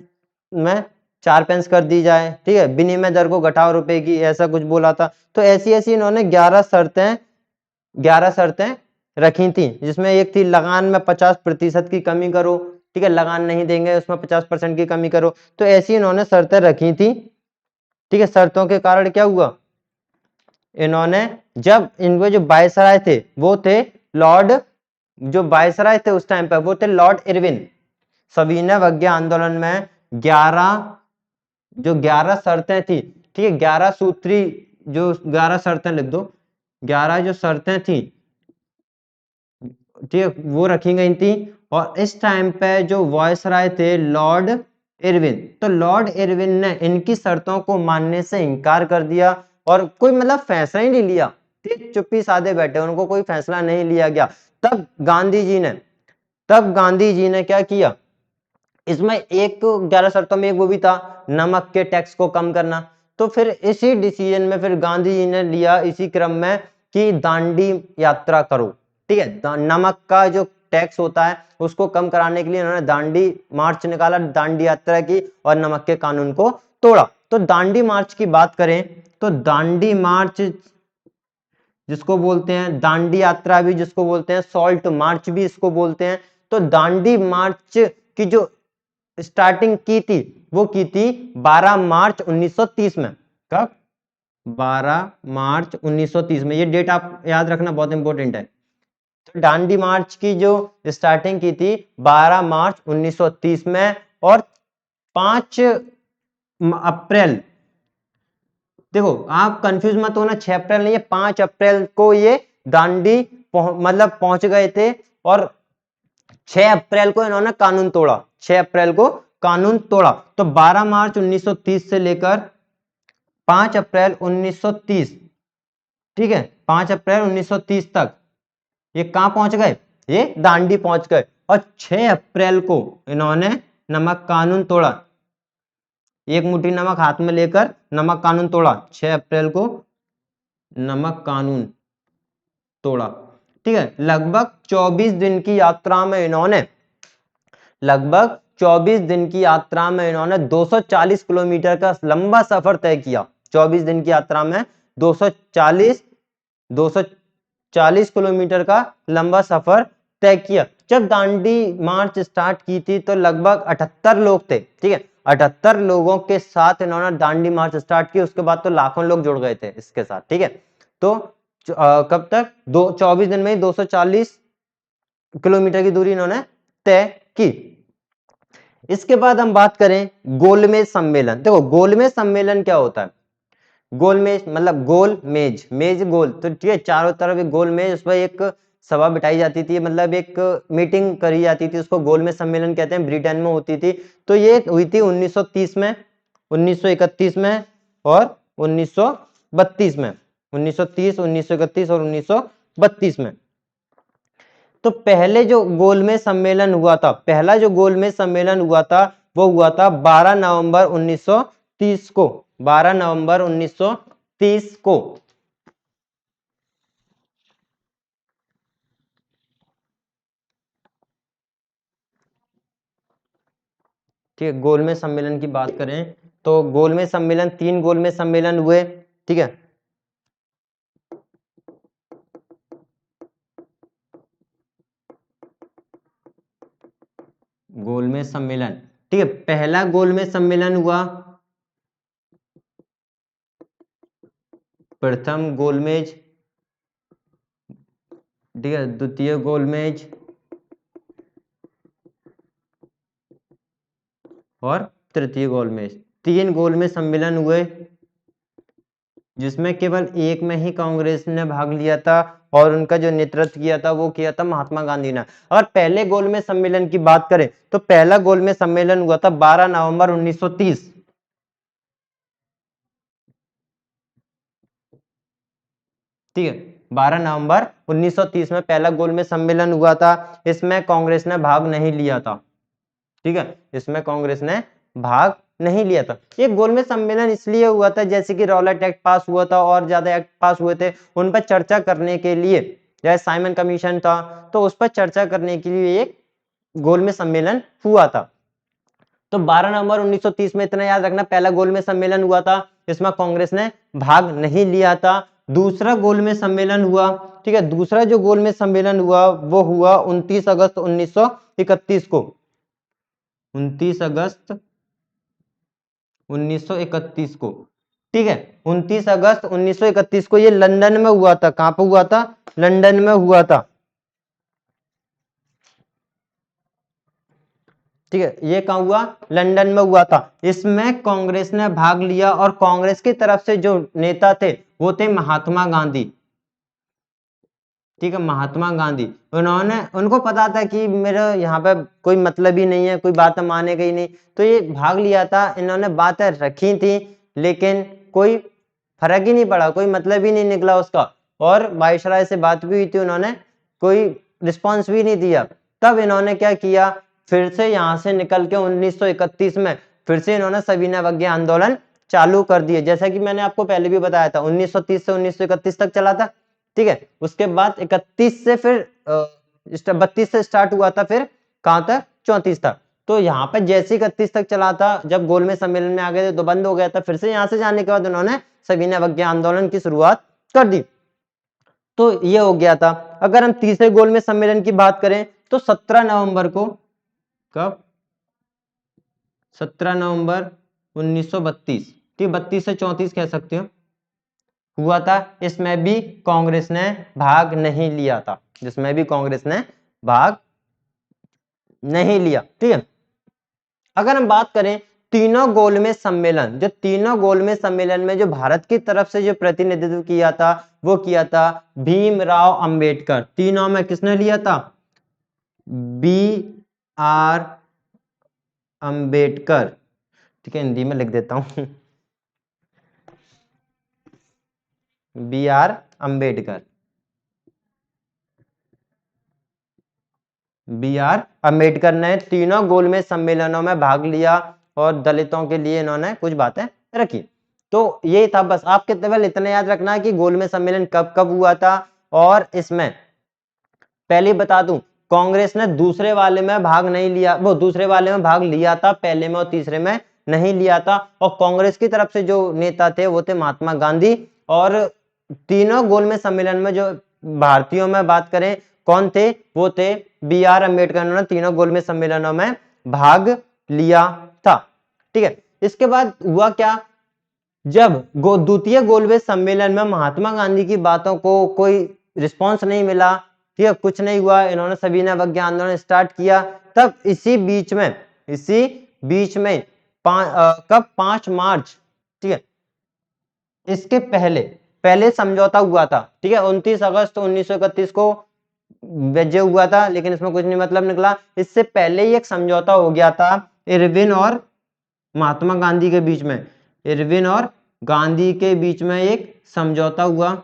में 4 पेंस कर दी जाए, ठीक है, विनिमय दर को घटाओ रुपए की, ऐसा कुछ बोला था। तो ऐसी ऐसी इन्होंने 11 शर्तें रखी थी, जिसमें एक थी लगान में 50% की कमी करो, ठीक है, लगान नहीं देंगे उसमें 50% की कमी करो। तो ऐसी इन्होंने शर्तें रखी थी, ठीक है। शर्तों के कारण क्या हुआ, इन्होंने, जब इनके जो वायसराय थे वो थे लॉर्ड, जो वायसराय थे उस टाइम पर वो थे लॉर्ड इरविन। सविनय अवज्ञा आंदोलन में 11 शर्तें थी, ठीक है, 11 सूत्री, जो 11 शर्तें लिख दो, 11 जो शर्तें थी, ठीक है, वो रखी गई थी। और इस टाइम पे जो वॉयसराय थे लॉर्ड इरविन, तो लॉर्ड इरविन ने इनकी शर्तों को मानने से इनकार कर दिया और कोई मतलब फैसला ही नहीं लिया, ठीक, चुप्पी साधे बैठे, उनको कोई फैसला नहीं लिया गया। तब गांधी जी ने क्या किया, इसमें एक 11 शर्तों में एक वो भी था, नमक के टैक्स को कम करना। तो फिर इसी डिसीजन में फिर गांधी जी ने लिया इसी क्रम में कि दांडी यात्रा करो, ठीक है, नमक का जो टैक्स होता है उसको कम कराने के लिए उन्होंने दांडी मार्च निकाला, दांडी यात्रा की और नमक के कानून को तोड़ा। तो दांडी मार्च की बात करें तो दांडी मार्च जिसको बोलते हैं, दांडी यात्रा भी जिसको बोलते हैं, सॉल्ट मार्च भी इसको बोलते हैं। तो दांडी मार्च की जो स्टार्टिंग की थी वो की थी 12 मार्च 1930 में। कब? 12 मार्च 1930 में। ये डेट आप याद रखना, बहुत इंपॉर्टेंट है। तो दांडी मार्च की जो स्टार्टिंग की थी 12 मार्च 1930 में और 5 अप्रैल, देखो आप कंफ्यूज मत होना, 6 अप्रैल नहीं है, 5 अप्रैल को ये दांडी मतलब पहुंच गए थे और 6 अप्रैल को इन्होंने कानून तोड़ा, 6 अप्रैल को कानून तोड़ा। तो 12 मार्च 1930 से लेकर 5 अप्रैल 1930, ठीक है, 5 अप्रैल 1930 तक ये कहां पहुंच गए, ये दांडी पहुंच गए। और 6 अप्रैल को इन्होंने नमक कानून तोड़ा, एक मुट्ठी नमक हाथ में लेकर नमक कानून तोड़ा, 6 अप्रैल को नमक कानून तोड़ा, ठीक है। लगभग 24 दिन की यात्रा में इन्होंने, लगभग 24 दिन की यात्रा में इन्होंने 240 किलोमीटर का लंबा सफर तय किया। 24 दिन की यात्रा में 240 किलोमीटर का लंबा सफर तय किया। जब दांडी मार्च स्टार्ट की थी तो लगभग 78 लोग थे, ठीक है, 78 लोगों के साथ इन्होंने दांडी मार्च स्टार्ट की। उसके बाद तो लाखों लोग जुड़ गए थे इसके साथ, ठीक है। तो कब तक, 24 दिन में ही 240 किलोमीटर की दूरी इन्होंने तय की। इसके बाद हम बात करें गोलमेज सम्मेलन। देखो गोलमेज सम्मेलन क्या होता है, गोलमेज मतलब गोल मेज, मेज गोल, तो ठीक है, चारों तरफ एक गोल मेज, उस पर एक सभा बिठाई जाती थी, मतलब एक मीटिंग करी जाती थी, उसको गोलमेज सम्मेलन कहते हैं, ब्रिटेन में होती थी। तो ये हुई थी 1930 में, 1931 में और 1932 में, 1930, 1931 और 1932 में। तो पहले जो गोलमेज सम्मेलन हुआ था, पहला जो गोलमेज सम्मेलन हुआ था वो हुआ था 12 नवंबर 1930 को, 12 नवंबर 1930 को। ठीक है, गोलमेज सम्मेलन की बात करें तो गोलमेज सम्मेलन, 3 गोलमेज सम्मेलन हुए, ठीक है। गोलमेज सम्मेलन, ठीक है, पहला गोलमेज सम्मेलन हुआ, प्रथम गोलमेज, ठीक है, द्वितीय गोलमेज और तृतीय गोलमेज। 3 गोलमेज सम्मेलन हुए जिसमें केवल एक में ही कांग्रेस ने भाग लिया था और उनका जो नेतृत्व किया था वो किया था महात्मा गांधी ने। और पहले गोलमेज सम्मेलन की बात करें तो पहला गोलमेज सम्मेलन हुआ था 12 नवंबर 1930, ठीक है, 12 नवंबर 1930 में पहला गोलमेज सम्मेलन हुआ था। इसमें कांग्रेस ने भाग नहीं लिया था, ठीक है, इसमें कांग्रेस ने भाग नहीं लिया था। ये गोलमेज सम्मेलन इसलिए हुआ था जैसे कि रॉलेट एक्ट पास हुआ था और ज्यादा एक्ट पास हुए थे, उन पर चर्चा करने के लिए, जैसे साइमन कमीशन था तो उस पर चर्चा करने के लिए एक गोलमेज सम्मेलन हुआ था। तो 12 नवंबर 1930 में इतना याद रखना, पहला गोलमेज सम्मेलन हुआ था, इसमें कांग्रेस ने भाग नहीं लिया था। दूसरा गोलमेज सम्मेलन हुआ, ठीक है, दूसरा जो गोलमेज सम्मेलन हुआ वो हुआ 29 अगस्त 1931 को, 29 अगस्त 1931 को, ठीक है। 29 अगस्त 1931 को ये लंदन में हुआ था। कहां पर हुआ था? लंदन में हुआ था। ठीक है, ये कहां हुआ? लंदन में हुआ था। इसमें कांग्रेस ने भाग लिया और कांग्रेस की तरफ से जो नेता थे वो थे महात्मा गांधी। ठीक है, महात्मा गांधी। उन्होंने, उनको पता था कि मेरा यहाँ पे कोई मतलब ही नहीं है, कोई बात मानेगा ही नहीं, तो ये भाग लिया था। इन्होंने बातें रखी थी लेकिन कोई फर्क ही नहीं पड़ा, कोई मतलब ही नहीं निकला उसका। और वायसराय से बात भी हुई थी, उन्होंने कोई रिस्पॉन्स भी नहीं दिया। तब इन्होंने क्या किया, फिर से यहाँ से निकल के 1931 में फिर से इन्होंने सविनय अवज्ञा आंदोलन चालू कर दिए। जैसा कि मैंने आपको पहले भी बताया था, 1930 से 1931 तक चला था। ठीक है, उसके बाद 31 से फिर 32 से स्टार्ट हुआ था, फिर कहां तक? 34 तक। तो यहाँ पे जैसे 31 तक चला था, जब गोलमेज सम्मेलन में आ गए थे तो बंद हो गया था। फिर से यहाँ से जाने के बाद उन्होंने सविनय अवज्ञा आंदोलन की शुरुआत कर दी। तो ये हो गया था। अगर हम तीसरे गोलमेज सम्मेलन की बात करें तो 17 नवंबर को, कब? 17 नवंबर 1932, ठीक, 32 से 34 कह सकते हो, हुआ था। इसमें भी कांग्रेस ने भाग नहीं लिया था, जिसमें भी कांग्रेस ने भाग नहीं लिया। ठीक है, अगर हम बात करें तीनों गोलमेज सम्मेलन, जो तीनों गोलमेज सम्मेलन में जो भारत की तरफ से जो प्रतिनिधित्व किया था वो किया था भीमराव अंबेडकर। तीनों में किसने लिया था? B R Ambedkar. ठीक है, हिंदी में लिख देता हूं, B R Ambedkar. B R Ambedkar ने तीनों गोलमेज सम्मेलनों में भाग लिया और दलितों के लिए इन्होंने कुछ बातें रखी। तो ये था, बस आपके केवल इतना याद रखना है कि गोलमेज सम्मेलन कब कब हुआ था। और इसमें पहले बता दूं, कांग्रेस ने दूसरे वाले में भाग नहीं लिया, वो दूसरे वाले में भाग लिया था, पहले में और तीसरे में नहीं लिया था। और कांग्रेस की तरफ से जो नेता थे वो थे महात्मा गांधी। और तीनों गोलमेज सम्मेलन में जो भारतीयों में बात करें कौन थे, वो थे बी आर अम्बेडकर। उन्होंने तीनों गोलमेज सम्मेलनों में भाग लिया था। ठीक है, इसके बाद हुआ क्या, जब द्वितीय गोलमेज सम्मेलन में महात्मा गांधी की बातों को कोई रिस्पांस नहीं मिला, ठीक है, कुछ नहीं हुआ, इन्होंने सविनय अवज्ञा आंदोलन स्टार्ट किया। तब इसी बीच में कब? 5 मार्च, ठीक है, इसके पहले पहले समझौता हुआ था। ठीक है, 29 अगस्त 1931 को वेजे हुआ था, लेकिन इसमें कुछ नहीं मतलब निकला। इससे पहले ही एक समझौता हो गया था इरविन और महात्मा गांधी के बीच में। इरविन और गांधी के बीच में एक समझौता हुआ।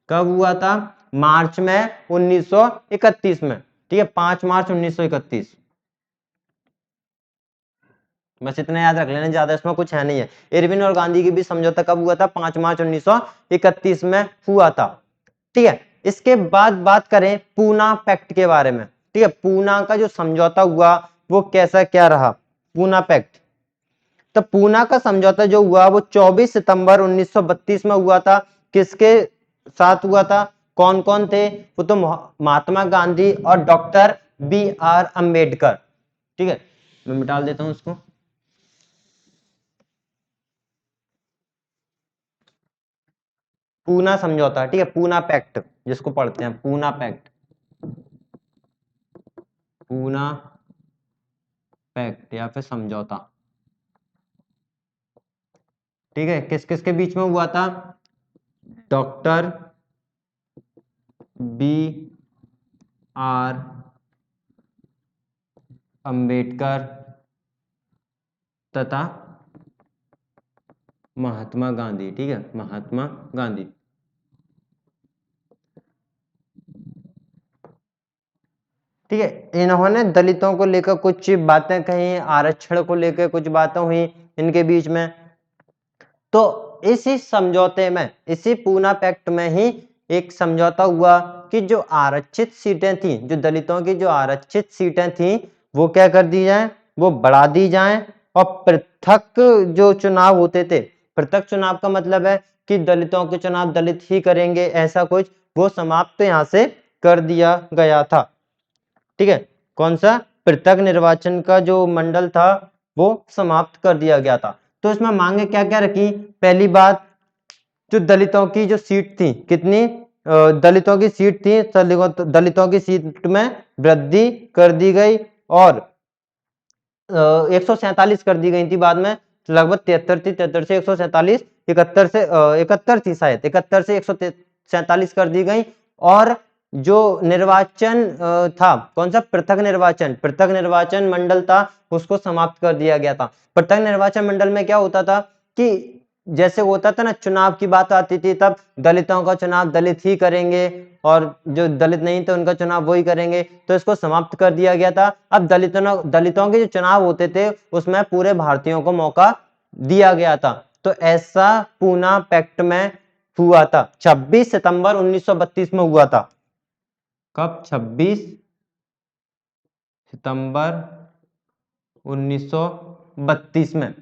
कब हुआ था? मार्च में 1931 में। ठीक है, 5 मार्च 1931। बस इतना याद रख लेना, ज्यादा इसमें कुछ है नहीं है। इरविन और गांधी के बीच समझौता कब हुआ था? 5 मार्च 1931 में हुआ था। ठीक है, इसके बाद बात करें पूना पैक्ट के बारे में। ठीक है, पूना का जो समझौता हुआ वो कैसा क्या रहा? पूना पैक्ट, तो पूना का समझौता जो हुआ वो 24 सितंबर 1932 में हुआ था। किसके साथ हुआ था? कौन कौन थे? वो तो महात्मा गांधी और डॉक्टर बी आर अंबेडकर। ठीक है, मैं मिटा देता हूं उसको। पूना समझौता, ठीक है, पूना पैक्ट जिसको पढ़ते हैं, पूना पैक्ट, पूना पैक्ट या फिर समझौता। ठीक है, किस किस के बीच में हुआ था? डॉक्टर बी आर अंबेडकर तथा महात्मा गांधी। ठीक है, महात्मा गांधी। ठीक है, इन्होंने दलितों को लेकर कुछ बातें कही, आरक्षण को लेकर कुछ बातें हुई इनके बीच में। तो इसी समझौते में, इसी पूना पैक्ट में ही एक समझौता हुआ कि जो आरक्षित सीटें थी, जो दलितों की जो आरक्षित सीटें थी वो क्या कर दी जाए? वो बढ़ा दी जाए। और पृथक जो चुनाव होते थे, पृथक चुनाव का मतलब है कि दलितों के चुनाव दलित ही करेंगे, ऐसा कुछ, वो समाप्त यहाँ से कर दिया गया था। ठीक है, कौन सा? पृथक निर्वाचन का जो मंडल था वो समाप्त कर दिया गया था। तो इसमें मांगे क्या क्या रखी? पहली बात, जो दलितों की जो सीट थी, कितनी दलितों की सीट थी, दलितों की सीट में वृद्धि कर दी गई और 147 कर दी गई थी बाद में, लगभग 73 थी, 73 से 147, 71 से 71 थी शायद, 71 से 147 कर दी गई। और जो निर्वाचन था, कौन सा? पृथक निर्वाचन मंडल था, उसको समाप्त कर दिया गया था। पृथक निर्वाचन मंडल में क्या होता था कि जैसे होता था ना, चुनाव की बात आती थी तब दलितों का चुनाव दलित ही करेंगे और जो दलित नहीं थे उनका चुनाव वही करेंगे, तो इसको समाप्त कर दिया गया था। अब दलितों के जो चुनाव होते थे उसमें पूरे भारतीयों को मौका दिया गया था। तो ऐसा पूना पैक्ट में हुआ था, 26 सितंबर 1932 में हुआ था। कब? 26 सितंबर 1932 में,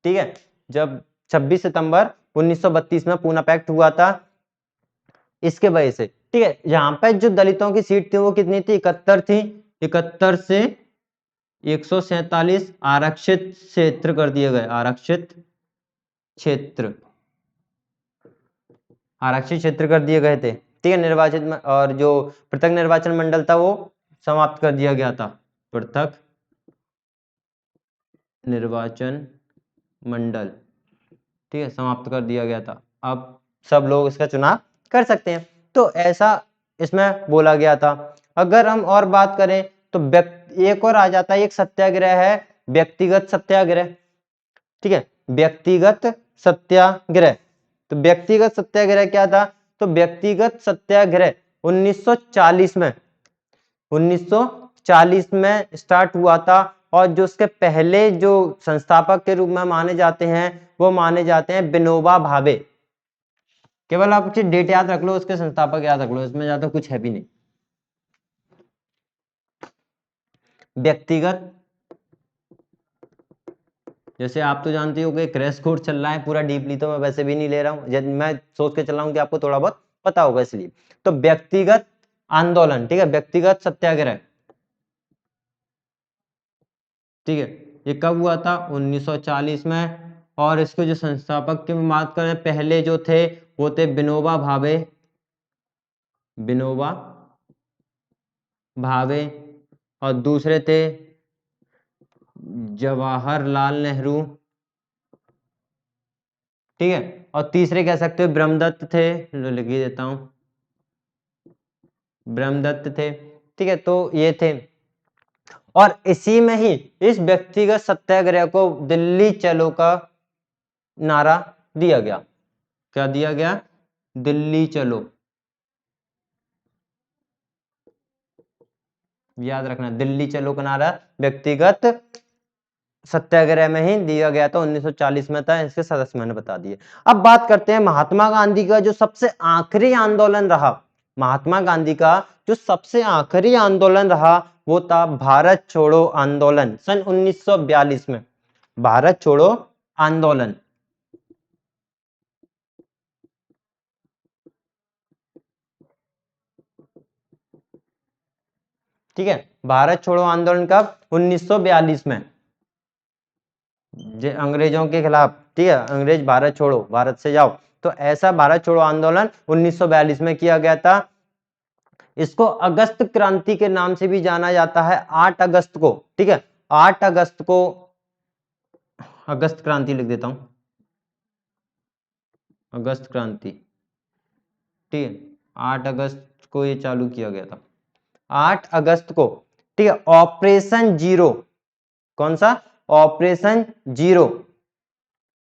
ठीक है, जब 26 सितंबर 1932 में पूना पैक्ट हुआ था, इसके वजह से, ठीक है। यहाँ पे जो दलितों की सीट थी वो कितनी थी? 71 थी, 71 से 147 आरक्षित क्षेत्र कर दिए गए, आरक्षित क्षेत्र कर दिए गए थे, ठीक है, निर्वाचित में। और जो पृथक निर्वाचन मंडल था वो समाप्त कर दिया गया था, पृथक निर्वाचन मंडल, ठीक है, समाप्त कर दिया गया था। अब सब लोग इसका चुनाव कर सकते हैं, तो ऐसा इसमें बोला गया था। अगर हम और बात करें तो एक और आ जाता है, एक सत्याग्रह है, व्यक्तिगत सत्याग्रह, ठीक है, व्यक्तिगत सत्याग्रह। तो व्यक्तिगत सत्याग्रह क्या था? तो व्यक्तिगत सत्याग्रह 1940 में 1940 में स्टार्ट हुआ था, और जो उसके पहले जो संस्थापक के रूप में माने जाते हैं वो माने जाते हैं विनोबा भावे। केवल आप डेट याद रख लो, उसके संस्थापक याद रख लो, इसमें ज्यादा कुछ है भी नहीं। व्यक्तिगत, जैसे आप तो जानते हो कि क्रैश कोर्स चल रहा है पूरा, डीपली तो मैं वैसे भी नहीं ले रहा हूं, मैं सोच के चल रहा हूं कि आपको थोड़ा बहुत पता होगा इसलिए। तो व्यक्तिगत आंदोलन, ठीक है, व्यक्तिगत सत्याग्रह, ठीक है, ये कब हुआ था? 1940 में। और इसके जो संस्थापक की बात करें, पहले जो थे वो थे विनोबा भावे, विनोबा भावे, और दूसरे थे जवाहरलाल नेहरू, ठीक है, और तीसरे कह सकते हो ब्रह्मदत्त थे, लिख ही देता हूं, ब्रह्मदत्त थे, ठीक है, तो ये थे। और इसी में ही इस व्यक्तिगत सत्याग्रह को दिल्ली चलो का नारा दिया गया। क्या दिया गया? दिल्ली चलो, याद रखना, दिल्ली चलो का नारा व्यक्तिगत सत्याग्रह में ही दिया गया था, 1940 में था। इसके सदस्य मैंने बता दिए। अब बात करते हैं महात्मा गांधी का जो सबसे आखिरी आंदोलन रहा। महात्मा गांधी का जो सबसे आखिरी आंदोलन रहा वो था भारत छोड़ो आंदोलन, सन 1942 में, भारत छोड़ो आंदोलन, ठीक है। भारत छोड़ो आंदोलन कब? 1942 में, अंग्रेजों के खिलाफ, ठीक है, अंग्रेज भारत छोड़ो, भारत से जाओ, तो ऐसा भारत छोड़ो आंदोलन 1942 में किया गया था। इसको अगस्त क्रांति के नाम से भी जाना जाता है, 8 अगस्त को, ठीक है, 8 अगस्त को, अगस्त क्रांति लिख देता हूं, अगस्त क्रांति, ठीक है, 8 अगस्त को ये चालू किया गया था, 8 अगस्त को, ठीक है, ऑपरेशन जीरो, कौन सा? ऑपरेशन जीरो,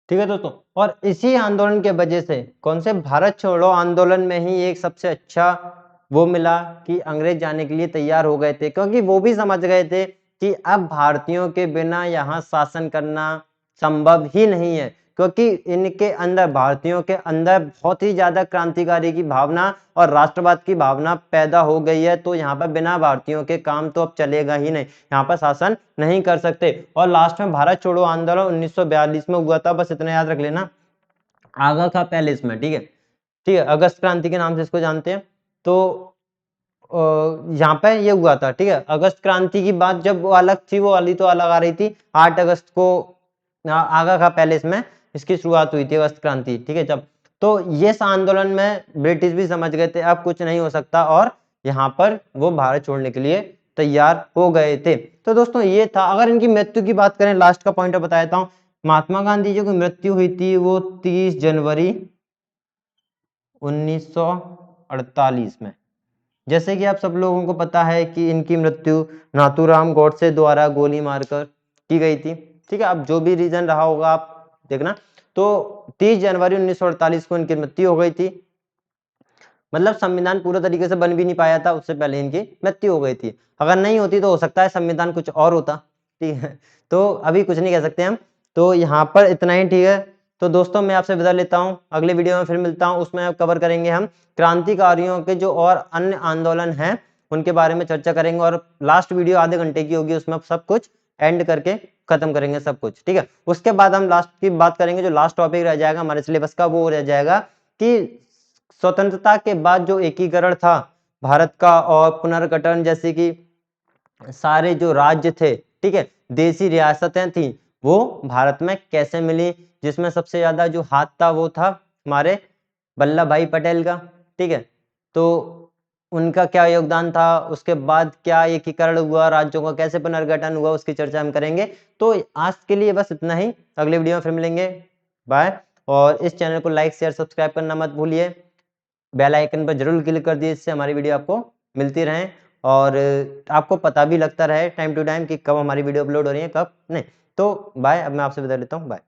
ठीक है दोस्तों। और इसी आंदोलन के वजह से, कौन से? भारत छोड़ो आंदोलन में ही एक सबसे अच्छा वो मिला कि अंग्रेज जाने के लिए तैयार हो गए थे, क्योंकि वो भी समझ गए थे कि अब भारतीयों के बिना यहाँ शासन करना संभव ही नहीं है, क्योंकि इनके अंदर, भारतीयों के अंदर बहुत ही ज्यादा क्रांतिकारी की भावना और राष्ट्रवाद की भावना पैदा हो गई है। तो यहाँ पर बिना भारतीयों के काम तो अब चलेगा ही नहीं, यहाँ पर शासन नहीं कर सकते। और लास्ट में भारत छोड़ो आंदोलन 1942 में हुआ था, बस इतना याद रख लेना, आगा खां पैलेस में, ठीक है, ठीक है, अगस्त क्रांति के नाम से इसको जानते हैं। तो यहाँ पे ये हुआ था, ठीक है। अगस्त क्रांति की बात जब वो अलग थी, वो वाली तो अलग आ रही थी, 8 अगस्त को आगा का पैलेस में इसकी शुरुआत हुई थी अगस्त क्रांति, ठीक है। जब तो ये आंदोलन में ब्रिटिश भी समझ गए थे अब कुछ नहीं हो सकता और यहाँ पर वो भारत छोड़ने के लिए तैयार हो गए थे। तो दोस्तों ये था। अगर इनकी मृत्यु की बात करें, लास्ट का पॉइंट बता देता हूँ। महात्मा गांधी जी की मृत्यु हुई थी वो 30 जनवरी 1948 में। जैसे कि आप सब लोगों को पता है कि इनकी मृत्यु नाथूराम गोडसे द्वारा गोली मारकर की गई थी, ठीक है। अब जो भी रीजन रहा होगा आप देखना। तो 30 जनवरी 1948 को इनकी मृत्यु हो गई थी। मतलब संविधान पूरा तरीके से बन भी नहीं पाया था, उससे पहले इनकी मृत्यु हो गई थी। अगर नहीं होती तो हो सकता है संविधान कुछ और होता, ठीक है। तो अभी कुछ नहीं कह सकते हम। तो यहाँ पर इतना ही, ठीक है। तो दोस्तों मैं आपसे विदा लेता हूँ, अगले वीडियो में फिर मिलता हूँ। उसमें कवर करेंगे हम क्रांतिकारियों के जो और अन्य आंदोलन हैं उनके बारे में चर्चा करेंगे, और लास्ट वीडियो आधे घंटे की होगी, उसमें सब कुछ एंड करके खत्म करेंगे सब कुछ, ठीक है। उसके बाद हम लास्ट की बात करेंगे, जो लास्ट टॉपिक रह जाएगा हमारे सिलेबस का वो रह जाएगा कि स्वतंत्रता के बाद जो एकीकरण था भारत का और पुनर्गठन, जैसे कि सारे जो राज्य थे, ठीक है, देशी रियासतें थी, वो भारत में कैसे मिली, जिसमें सबसे ज्यादा जो हाथ था वो था हमारे वल्लभ भाई पटेल का, ठीक है। तो उनका क्या योगदान था, उसके बाद क्या एकीकरण हुआ, राज्यों का कैसे पुनर्गठन हुआ, उसकी चर्चा हम करेंगे। तो आज के लिए बस इतना ही, अगले वीडियो में फिर मिलेंगे। बाय। और इस चैनल को लाइक शेयर सब्सक्राइब करना मत भूलिए, बेल आइकन पर जरूर क्लिक कर दिए, इससे हमारी वीडियो आपको मिलती रहे और आपको पता भी लगता रहे टाइम टू टाइम कि कब हमारी वीडियो अपलोड हो रही है कब नहीं। तो बाय, अब मैं आपसे विदा लेता हूँ, बाय।